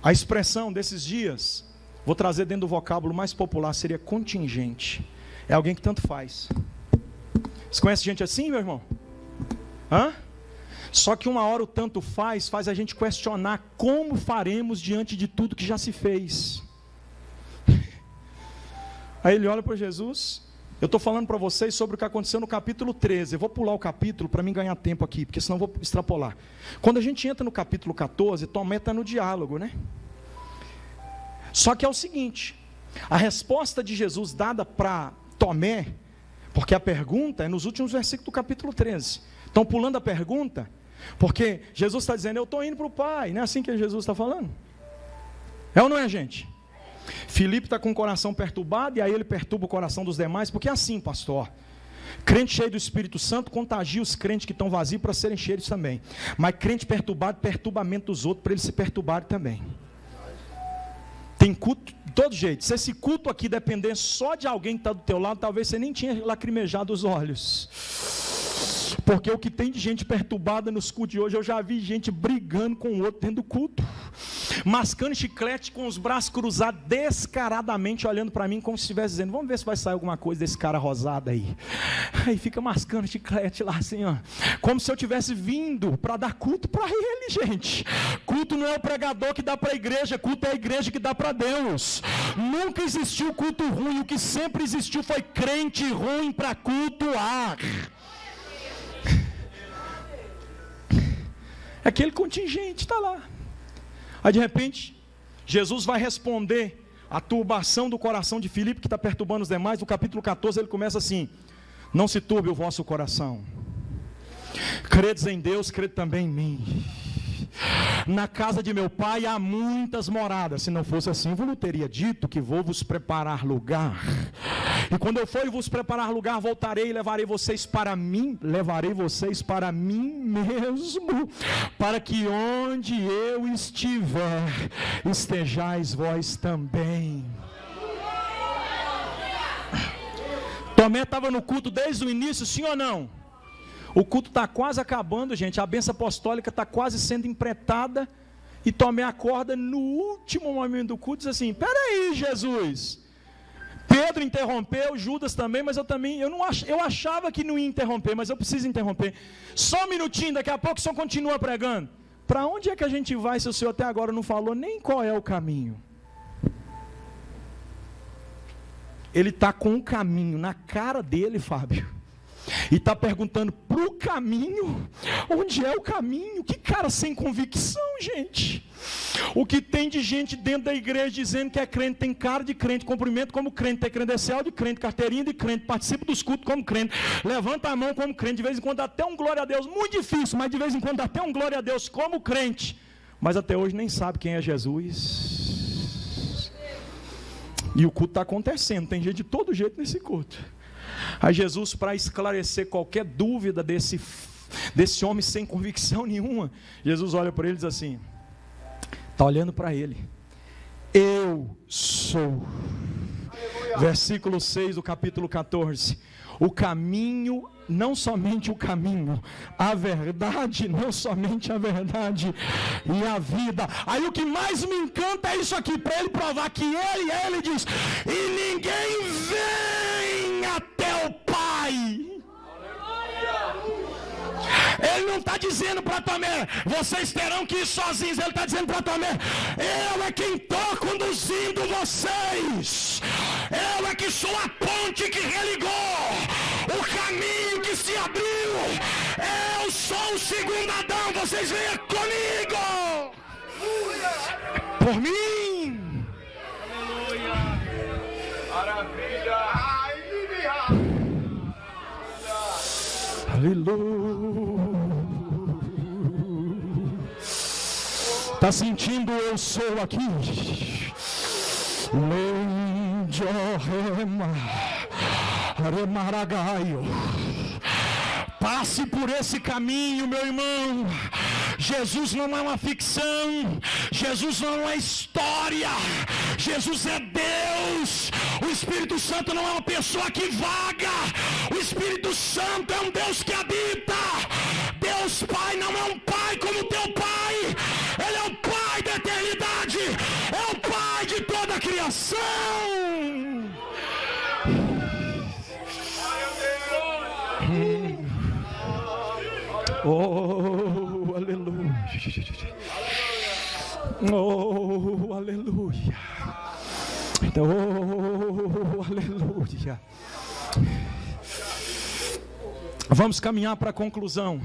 A expressão desses dias, vou trazer dentro do vocábulo mais popular, seria contingente. É alguém que tanto faz. Você conhece gente assim, meu irmão? Hã? Só que uma hora o tanto faz a gente questionar como faremos diante de tudo que já se fez. Aí ele olha para Jesus. Eu estou falando para vocês sobre o que aconteceu no capítulo 13. Eu vou pular o capítulo para mim ganhar tempo aqui, porque senão eu vou extrapolar. Quando a gente entra no capítulo 14, Tomé está no diálogo, né? Só que é o seguinte, a resposta de Jesus dada para Tomé, porque a pergunta é nos últimos versículos do capítulo 13. Estão pulando a pergunta, porque Jesus está dizendo: eu estou indo para o Pai. Não é assim que Jesus está falando? É ou não é, gente? Filipe está com o coração perturbado, e aí ele perturba o coração dos demais, porque é assim, pastor. Crente cheio do Espírito Santo contagia os crentes que estão vazios para serem cheios também. Mas crente perturbado perturba a mente dos outros para eles se perturbarem também. Tem culto de todo jeito. Se esse culto aqui depender só de alguém que está do teu lado, talvez você nem tinha lacrimejado os olhos. Porque o que tem de gente perturbada nos cultos de hoje, eu já vi gente brigando com o outro dentro do culto, mascando chiclete com os braços cruzados, descaradamente olhando para mim como se estivesse dizendo: vamos ver se vai sair alguma coisa desse cara rosado aí. Aí fica mascando chiclete lá assim, ó, como se eu tivesse vindo para dar culto para ele, gente. Culto não é o pregador que dá para a igreja, culto é a igreja que dá para Deus. Nunca existiu culto ruim, o que sempre existiu foi crente ruim para cultuar. Aquele contingente está lá. Aí de repente, Jesus vai responder a turbação do coração de Filipe, que está perturbando os demais. No capítulo 14 ele começa assim: não se turbe o vosso coração. Credes em Deus, crede também em mim. Na casa de meu pai há muitas moradas. Se não fosse assim, eu não teria dito que vou vos preparar lugar. E quando eu for e vos preparar lugar, voltarei e levarei vocês para mim. Levarei vocês para mim mesmo, para que onde eu estiver, estejais vós também. Tomé estava no culto desde o início, sim ou não? O culto está quase acabando, gente. A bênção apostólica está quase sendo empretada. E Tomé acorda no último momento do culto e diz assim: peraí, Jesus. Pedro interrompeu, Judas também, mas eu achava que não ia interromper, mas eu preciso interromper. Só um minutinho, daqui a pouco o senhor continua pregando. Para onde é que a gente vai se o senhor até agora não falou nem qual é o caminho? Ele está com um caminho na cara dele, Fábio. E está perguntando para o caminho, onde é o caminho? Que cara sem convicção, gente. O que tem de gente dentro da igreja dizendo que é crente, tem cara de crente, cumprimento como crente, tem credencial de crente, carteirinha de crente, participa dos cultos como crente, levanta a mão como crente, de vez em quando até um glória a Deus, muito difícil, mas de vez em quando até um glória a Deus como crente, mas até hoje nem sabe quem é Jesus. E o culto está acontecendo, tem gente de todo jeito nesse culto. Aí Jesus, para esclarecer qualquer dúvida desse homem sem convicção nenhuma, Jesus olha para ele e diz assim: Está olhando para ele. Eu sou. Versículo 6 do capítulo 14. O caminho, não somente o caminho, a verdade, não somente a verdade, e a vida. Aí o que mais me encanta é isso aqui, para ele provar que ele diz: e ninguém vem até o Pai. Ele não está dizendo para Tomé: vocês terão que ir sozinhos. Ele está dizendo para Tomé: eu é quem estou conduzindo vocês. Eu é que sou a ponte que religou, o caminho que se abriu. Eu sou o segundo Adão. Vocês venham comigo. Por mim. Maravilha. Aleluia. Está sentindo eu sou aqui? Passe por esse caminho, meu irmão. Jesus não é uma ficção. Jesus não é história. Jesus é Deus. O Espírito Santo não é uma pessoa que vaga. O Espírito Santo é um Deus que habita. Deus Pai não é um pai como teu pai. Ele é o Pai da eternidade. É o Pai de toda a criação. Oh, aleluia. Oh, aleluia. Oh, aleluia. Vamos caminhar para a conclusão.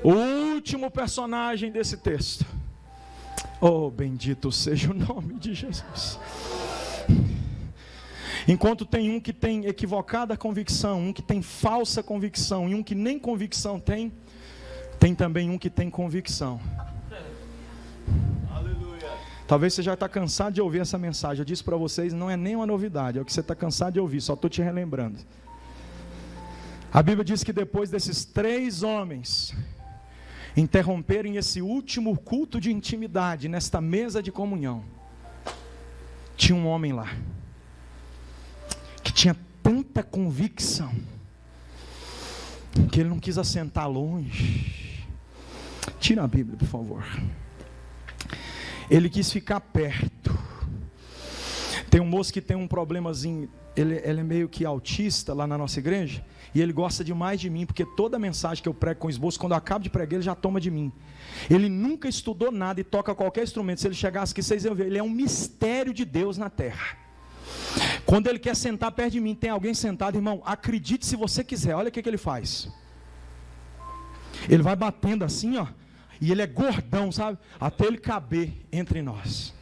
O último personagem desse texto. Oh, bendito seja o nome de Jesus. Enquanto tem um que tem equivocada convicção, um que tem falsa convicção e um que nem convicção tem também um que tem convicção. Aleluia. Talvez você já está cansado de ouvir essa mensagem. Eu disse para vocês, não é nem uma novidade, é o que você está cansado de ouvir, só estou te relembrando. A Bíblia diz que depois desses 3 homens interromperem esse último culto de intimidade, nesta mesa de comunhão, tinha um homem lá, que tinha tanta convicção, que ele não quis assentar longe. Tira a Bíblia, por favor. Ele quis ficar perto. Tem um moço que tem um problemazinho, ele é meio que autista lá na nossa igreja, e ele gosta demais de mim, porque toda mensagem que eu prego com esboço, quando eu acabo de pregar, ele já toma de mim. Ele nunca estudou nada e toca qualquer instrumento. Se ele chegasse aqui, vocês iam ver, ele é um mistério de Deus na terra. Quando ele quer sentar perto de mim, tem alguém sentado, irmão, acredite se você quiser, olha o que ele faz. Ele vai batendo assim, ó, e ele é gordão, sabe? Até ele caber entre nós.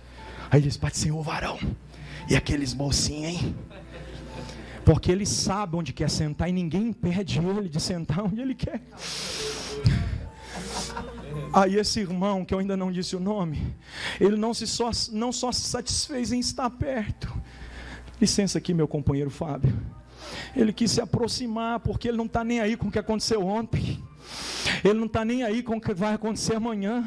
Aí ele diz: Pai do Senhor, varão, e aqueles mocinhos, hein? Porque ele sabe onde quer sentar e ninguém impede ele de sentar onde ele quer. Aí esse irmão, que eu ainda não disse o nome, ele não só se satisfez em estar perto. Licença aqui, meu companheiro Fábio. Ele quis se aproximar, porque ele não está nem aí com o que aconteceu ontem. Ele não está nem aí com o que vai acontecer amanhã.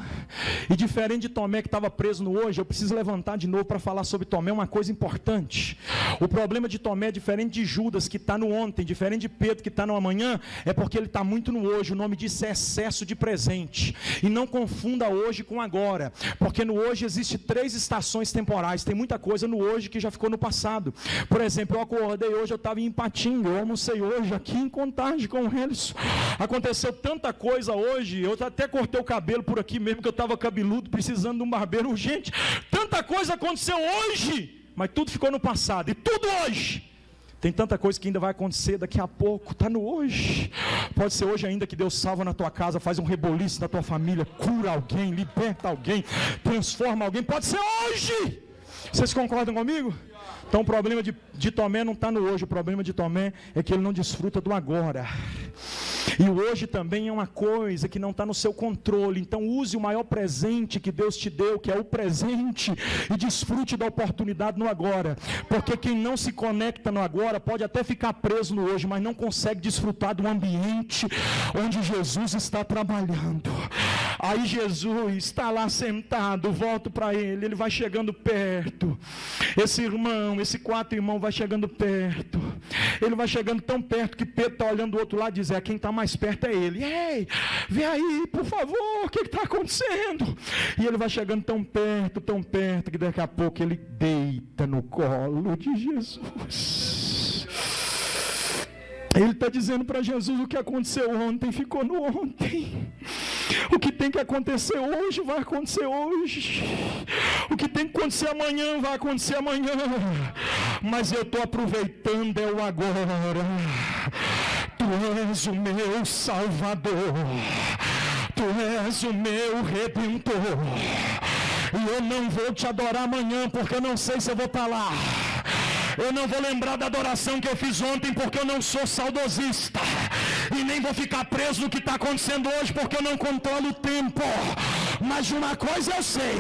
E diferente de Tomé, que estava preso no hoje, eu preciso levantar de novo para falar sobre Tomé uma coisa importante. O problema de Tomé, diferente de Judas, que está no ontem, diferente de Pedro, que está no amanhã, é porque ele está muito no hoje. O nome disso é excesso de presente. E não confunda hoje com agora, porque no hoje existe 3 estações temporais. Tem muita coisa no hoje que já ficou no passado. Por exemplo, eu acordei hoje, eu estava em Ipatinga, eu almocei hoje aqui em Contagem com o Helison. Aconteceu tanta coisa hoje, eu até cortei o cabelo por aqui mesmo, que eu estava cabeludo, precisando de um barbeiro urgente. Tanta coisa aconteceu hoje, mas tudo ficou no passado, e tudo hoje. Tem tanta coisa que ainda vai acontecer daqui a pouco, está no hoje. Pode ser hoje ainda que Deus salva na tua casa, faz um reboliço na tua família, cura alguém, liberta alguém, transforma alguém, pode ser hoje. Vocês concordam comigo? Então o problema de Tomé não está no hoje, o problema de Tomé é que ele não desfruta do agora. E o hoje também é uma coisa que não está no seu controle. Então use o maior presente que Deus te deu, que é o presente, e desfrute da oportunidade no agora. Porque quem não se conecta no agora pode até ficar preso no hoje, mas não consegue desfrutar do ambiente onde Jesus está trabalhando. Aí Jesus está lá sentado, volto para ele vai chegando perto. Esse irmão, esse quarto irmão vai chegando perto. Ele vai chegando tão perto que Pedro está olhando do outro lado e diz: quem está mais perto é ele. Ei, vem aí, por favor, o que está acontecendo? E ele vai chegando tão perto, que daqui a pouco ele deita no colo de Jesus. Ele está dizendo para Jesus: o que aconteceu ontem ficou no ontem. O que tem que acontecer hoje vai acontecer hoje. O que tem que acontecer amanhã vai acontecer amanhã. Mas eu estou aproveitando é o agora. Tu és o meu Salvador. Tu és o meu Redentor. E eu não vou te adorar amanhã, porque eu não sei se eu vou estar lá. Eu não vou lembrar da adoração que eu fiz ontem, porque eu não sou saudosista. E nem vou ficar preso no que está acontecendo hoje, porque eu não controlo o tempo. Mas de uma coisa eu sei: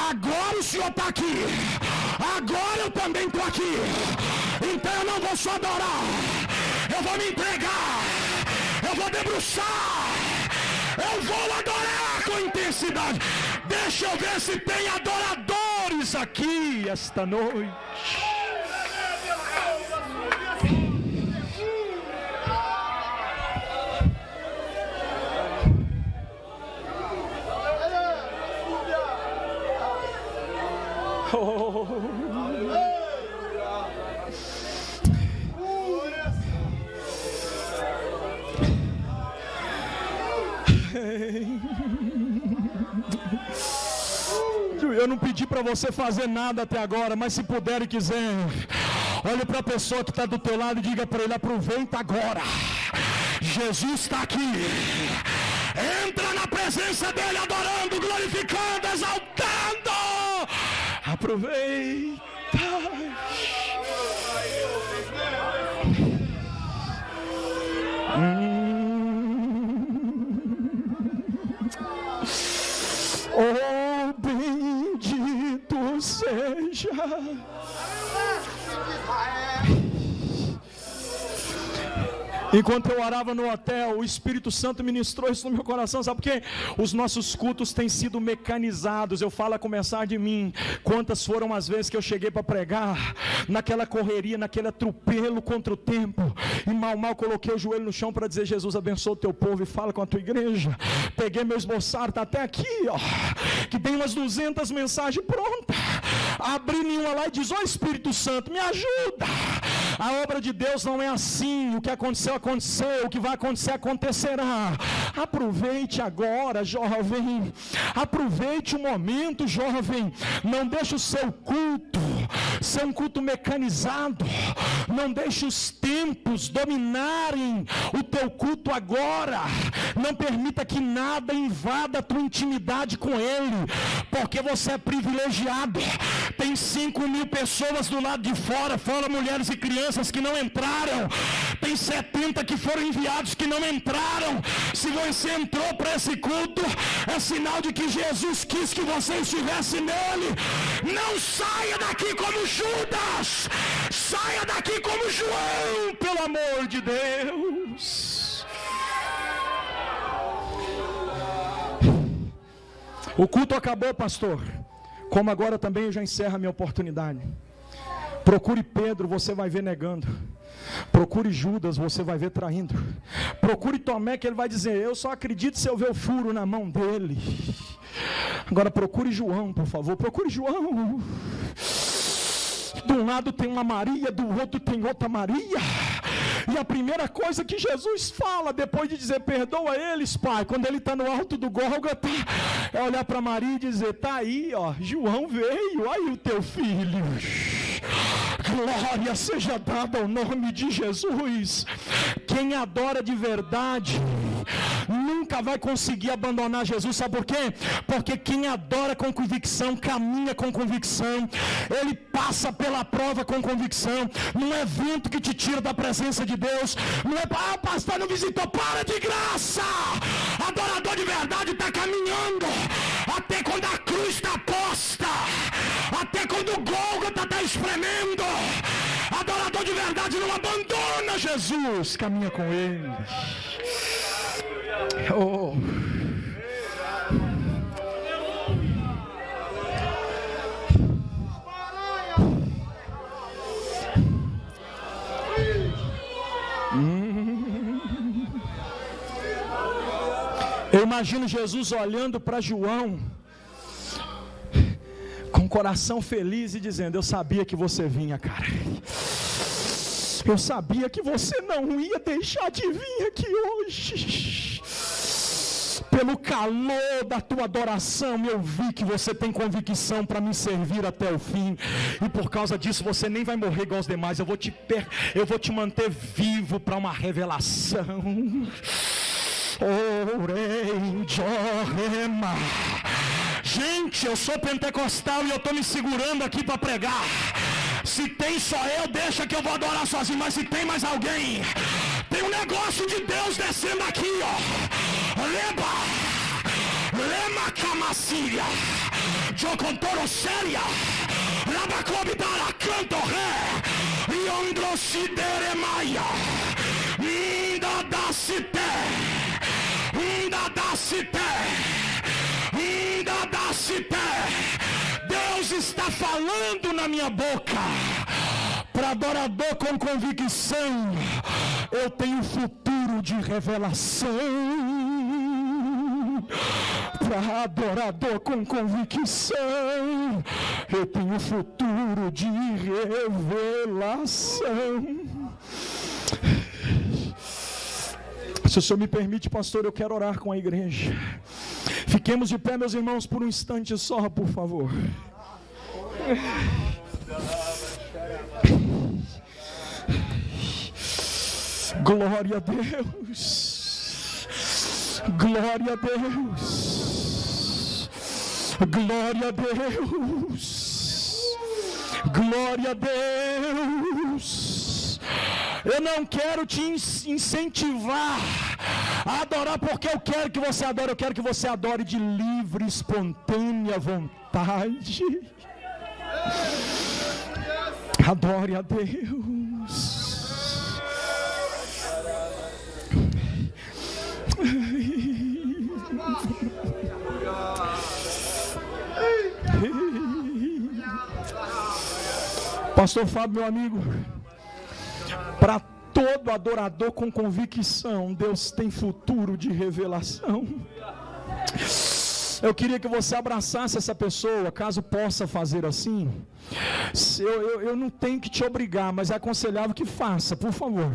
agora o Senhor está aqui. Agora eu também estou aqui. Então eu não vou só adorar, eu vou me entregar, eu vou debruçar, eu vou adorar com intensidade. Deixa eu ver se tem adoradores aqui esta noite. Eu não pedi para você fazer nada até agora, mas se puder e quiser, olhe para a pessoa que está do teu lado e diga para ele: aproveita agora, Jesus está aqui. Entra na presença dele adorando, glorificando, exaltando. Aproveita. Oh, bendito seja. Enquanto eu orava no hotel, o Espírito Santo ministrou isso no meu coração. Sabe por quê? Os nossos cultos têm sido mecanizados. Eu falo a começar de mim. Quantas foram as vezes que eu cheguei para pregar, naquela correria, naquele atropelo contra o tempo, e mal coloquei o joelho no chão para dizer: Jesus, abençoa o teu povo e fala com a tua igreja. Peguei meu esboçado, está até aqui, ó, que tem umas 200 mensagens prontas. Abri nenhuma lá e diz: ó Espírito Santo, me ajuda. A obra de Deus não é assim. O que aconteceu, aconteceu. O que vai acontecer, acontecerá. Aproveite agora, jovem. Aproveite o momento, jovem. Não deixe o seu culto ser um culto mecanizado. Não deixe os tempos dominarem o teu culto agora. Não permita que nada invada a tua intimidade com Ele, porque você é privilegiado. Tem 5.000 pessoas do lado de fora, fora mulheres e crianças que não entraram. Tem 70 que foram enviados que não entraram. Se você entrou para esse culto, é sinal de que Jesus quis que você estivesse nele. Não saia daqui como Judas, saia daqui como João, pelo amor de Deus. O culto acabou, pastor. Como agora também eu já encerro a minha oportunidade. Procure Pedro, você vai ver negando. Procure Judas, você vai ver traindo. Procure Tomé, que ele vai dizer: eu só acredito se eu ver o furo na mão dele. Agora procure João, por favor. Procure João. De um lado tem uma Maria, do outro tem outra Maria. E a primeira coisa que Jesus fala, depois de dizer: perdoa eles, Pai, quando ele está no alto do Gólgota, é olhar para Maria e dizer: tá aí, ó, João veio, aí o teu filho. Glória seja dada ao nome de Jesus. Quem adora de verdade nunca vai conseguir abandonar Jesus. Sabe por quê? Porque quem adora com convicção, caminha com convicção. Ele passa pela prova com convicção. Não é vento que te tira da presença de Deus. Não é: ah, pastor não visitou, para de graça. Adorador de verdade está caminhando até quando a cruz está posta, até quando o Gólgota está espremendo. Adorador de verdade não abandona Jesus, caminha com Ele. Oh. Eu imagino Jesus olhando para João com o coração feliz e dizendo: eu sabia que você vinha, cara. Eu sabia que você não ia deixar de vir aqui hoje. Pelo calor da tua adoração, eu vi que você tem convicção para me servir até o fim. E por causa disso, você nem vai morrer igual os demais. Eu vou te manter vivo para uma revelação. Orei, Jorema. Gente, eu sou pentecostal e eu estou me segurando aqui para pregar. Se tem só eu, deixa que eu vou adorar sozinho. Mas se tem mais alguém, tem um negócio de Deus descendo aqui, ó. Lema Camacília, Jocontoro Séria, Labacobidara Canto Ré, Iondro Sideremaia, Inda da Cité, Inda da Cité, Inda da Cité. Deus está falando na minha boca. Para adorador com convicção, eu tenho futuro de revelação. Para adorador com convicção, eu tenho futuro de revelação. Se o Senhor me permite, pastor, eu quero orar com a igreja. Fiquemos de pé, meus irmãos, por um instante só, por favor. Glória a Deus. Glória a Deus. Glória a Deus. Glória a Deus. Eu não quero te incentivar a adorar porque eu quero que você adore. Eu quero que você adore de livre, espontânea vontade. Adore a Deus. Pastor Fábio, meu amigo, para todo adorador com convicção, Deus tem futuro de revelação. Eu queria que você abraçasse essa pessoa, caso possa fazer assim. Eu não tenho que te obrigar, mas é aconselhável que faça, por favor.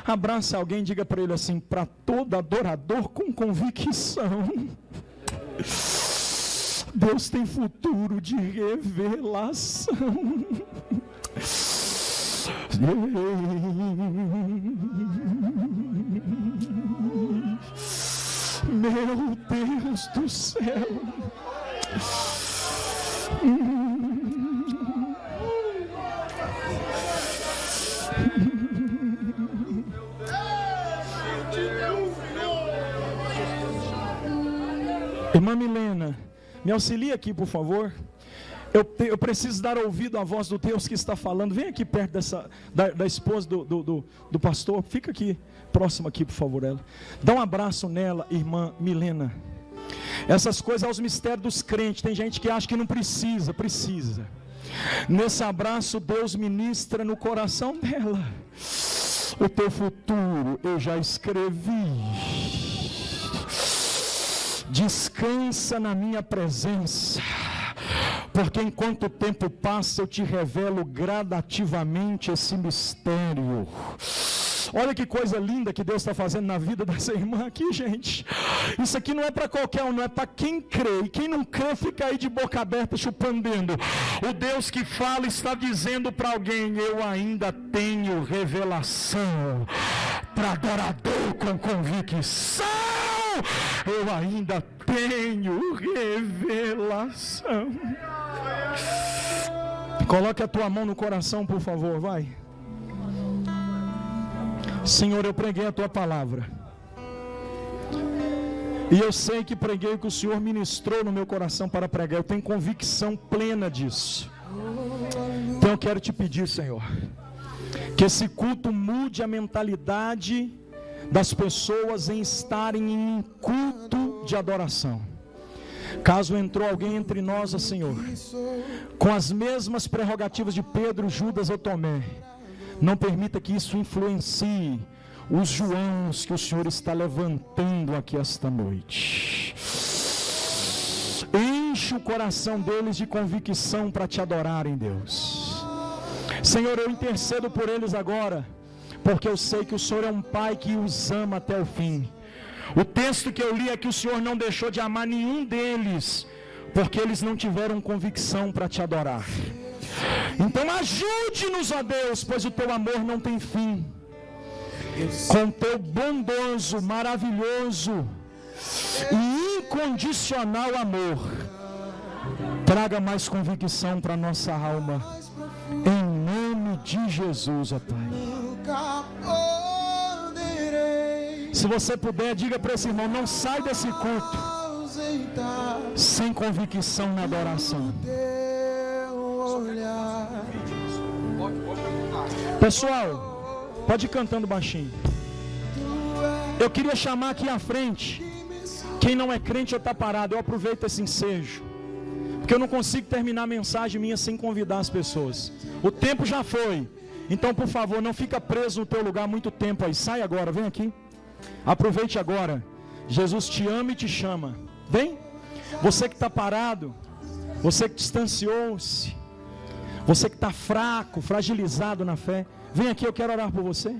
Abrace alguém e diga para ele assim: para todo adorador com convicção, Deus tem futuro de revelação. Meu Deus do céu. Irmã Milena, me auxilia aqui, por favor. Eu preciso dar ouvido à voz do Deus que está falando. Vem aqui perto da esposa do pastor. Fica aqui, próximo aqui, por favor, ela. Dá um abraço nela, irmã Milena. Essas coisas aos mistérios dos crentes. Tem gente que acha que não precisa. Precisa. Nesse abraço, Deus ministra no coração dela. O teu futuro eu já escrevi. Descansa na minha presença. Porque enquanto o tempo passa, eu te revelo gradativamente esse mistério. Olha que coisa linda que Deus está fazendo na vida dessa irmã aqui, gente. Isso aqui não é para qualquer um, não é para quem crê. E quem não crê fica aí de boca aberta chupando dedo. O Deus que fala está dizendo para alguém: eu ainda tenho revelação para adorador com convicção. Eu ainda tenho revelação. Coloque a tua mão no coração, por favor, vai. Senhor, eu preguei a tua palavra. E eu sei que preguei o que o Senhor ministrou no meu coração para pregar. Eu tenho convicção plena disso. Então eu quero te pedir, Senhor, que esse culto mude a mentalidade das pessoas em estarem em um culto de adoração. Caso entrou alguém entre nós, ó Senhor, com as mesmas prerrogativas de Pedro, Judas ou Tomé, não permita que isso influencie os Joãos que o Senhor está levantando aqui esta noite. Enche o coração deles de convicção para te adorarem, Deus. Senhor, eu intercedo por eles agora, porque eu sei que o Senhor é um Pai que os ama até o fim. O texto que eu li é que o Senhor não deixou de amar nenhum deles, porque eles não tiveram convicção para te adorar. Então ajude-nos, ó Deus, pois o teu amor não tem fim. Com teu bondoso, maravilhoso e incondicional amor, traga mais convicção para nossa alma, em nome de Jesus, ó Pai. Se você puder, diga para esse irmão: não sai desse culto sem convicção na adoração. Pessoal, pode ir cantando baixinho. Eu queria chamar aqui à frente quem não é crente ou está parado. Eu aproveito esse ensejo, porque eu não consigo terminar a mensagem minha sem convidar as pessoas. O tempo já foi. Então, por favor, não fica preso no teu lugar muito tempo aí. Sai agora, vem aqui. Aproveite agora. Jesus te ama e te chama. Vem. Você que está parado, você que distanciou-se, você que está fraco, fragilizado na fé, vem aqui, eu quero orar por você.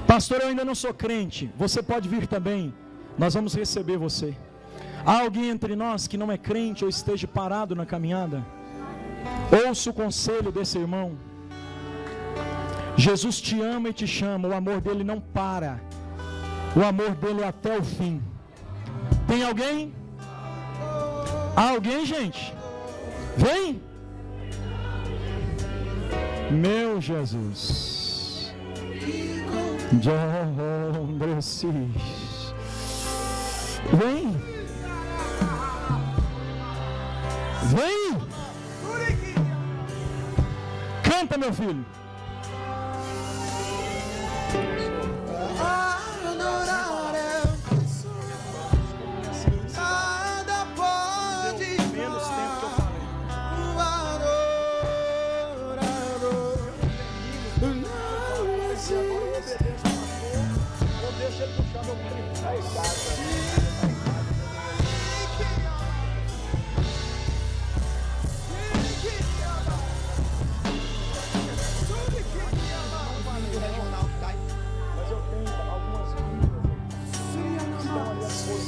Pastor, eu ainda não sou crente. Você pode vir também. Nós vamos receber você. Há alguém entre nós que não é crente ou esteja parado na caminhada? Ouça o conselho desse irmão. Jesus te ama e te chama. O amor dele não para. O amor dele é até o fim. Tem alguém? Há alguém, gente? Vem! Meu Jesus. John Dressis. Vem! Vem! Canta, meu filho.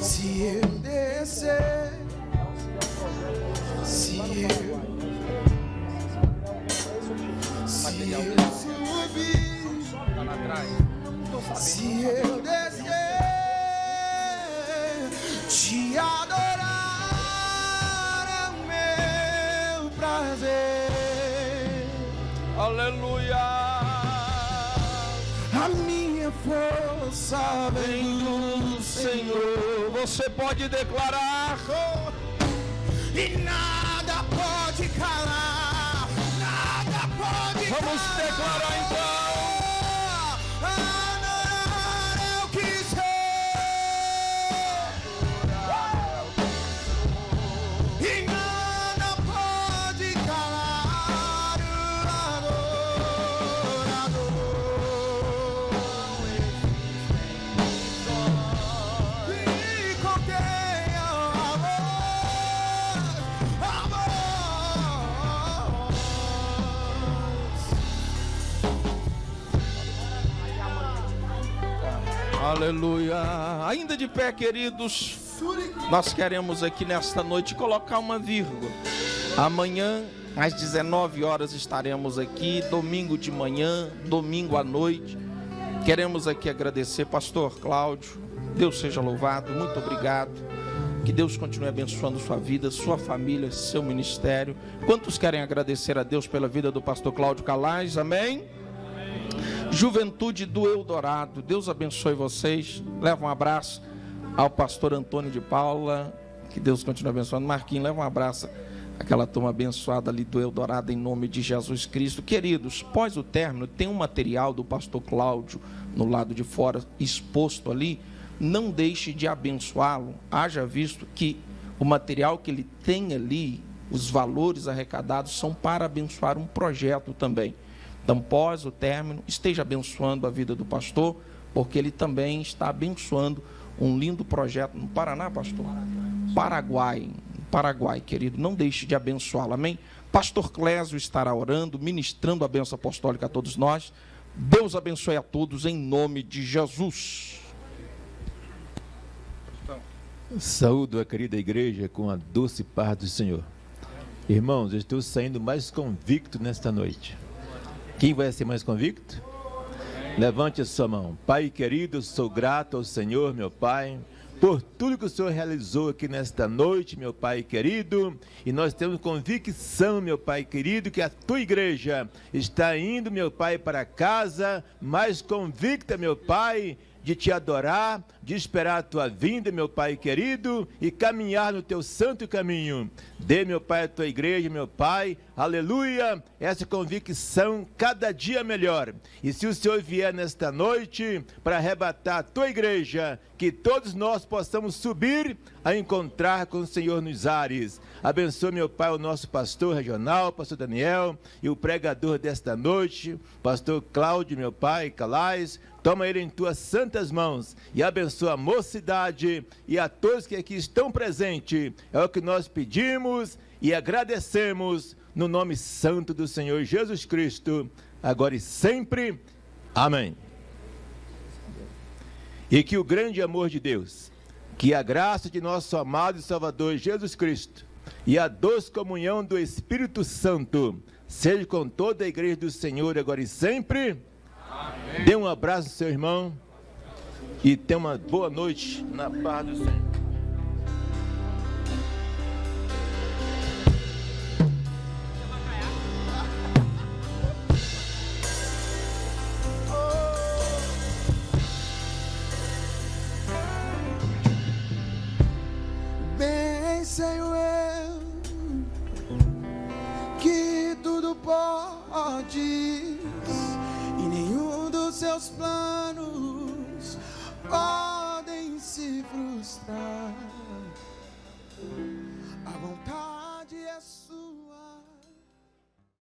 Se eu descer, se eu subir, se eu descer, te adorar é o meu prazer. Aleluia. A minha força vem do Senhor. Você pode declarar, E nada pode calar, nada pode calar. Vamos declarar então. Adorar eu quiser. E nada pode calar o adorador. E contenha amor. Aleluia. Ainda de pé, queridos, nós queremos aqui nesta noite colocar uma vírgula. Amanhã, às 19 horas, estaremos aqui, domingo de manhã, domingo à noite. Queremos aqui agradecer, pastor Cláudio. Deus seja louvado, muito obrigado. Que Deus continue abençoando sua vida, sua família, seu ministério. Quantos querem agradecer a Deus pela vida do pastor Cláudio Calais? Amém? Juventude do Eldorado, Deus abençoe vocês. Leva um abraço ao pastor Antônio de Paula, que Deus continue abençoando. Marquinhos, leva um abraço àquela turma abençoada ali do Eldorado, em nome de Jesus Cristo. Queridos, após o término, tem um material do pastor Cláudio no lado de fora exposto ali. Não deixe de abençoá-lo. Haja visto que o material que ele tem ali, os valores arrecadados, são para abençoar um projeto também. Então, após o término, esteja abençoando a vida do pastor, porque ele também está abençoando um lindo projeto no Paraná, pastor? Paraguai, querido. Não deixe de abençoá-lo, amém? Pastor Clésio estará orando, ministrando a bênção apostólica a todos nós. Deus abençoe a todos em nome de Jesus. Saúdo a querida igreja com a doce paz do Senhor. Irmãos, eu estou saindo mais convicto nesta noite. Quem vai ser mais convicto? Levante a sua mão. Pai querido, eu sou grato ao Senhor, meu Pai, por tudo que o Senhor realizou aqui nesta noite, meu Pai querido, e nós temos convicção, meu Pai querido, que a tua igreja está indo, meu Pai, para casa, mais convicta, meu Pai, de te adorar, de esperar a tua vinda, meu Pai querido, e caminhar no teu santo caminho. Dê, meu Pai, a tua igreja, meu Pai, aleluia, essa convicção cada dia melhor. E se o Senhor vier nesta noite para arrebatar a tua igreja, que todos nós possamos subir a encontrar com o Senhor nos ares. Abençoe, meu Pai, o nosso pastor regional, pastor Daniel, e o pregador desta noite, pastor Cláudio, meu Pai, Calais. Toma ele em tuas santas mãos e abençoa a mocidade e a todos que aqui estão presentes. É o que nós pedimos e agradecemos no nome santo do Senhor Jesus Cristo, agora e sempre. Amém. E que o grande amor de Deus, que a graça de nosso amado e Salvador Jesus Cristo e a doce comunhão do Espírito Santo seja com toda a igreja do Senhor agora e sempre. Amém. Dê um abraço ao seu irmão e tenha uma boa noite na paz do Senhor. Bem sei eu que tudo podes e nenhum dos seus planos podem se frustrar.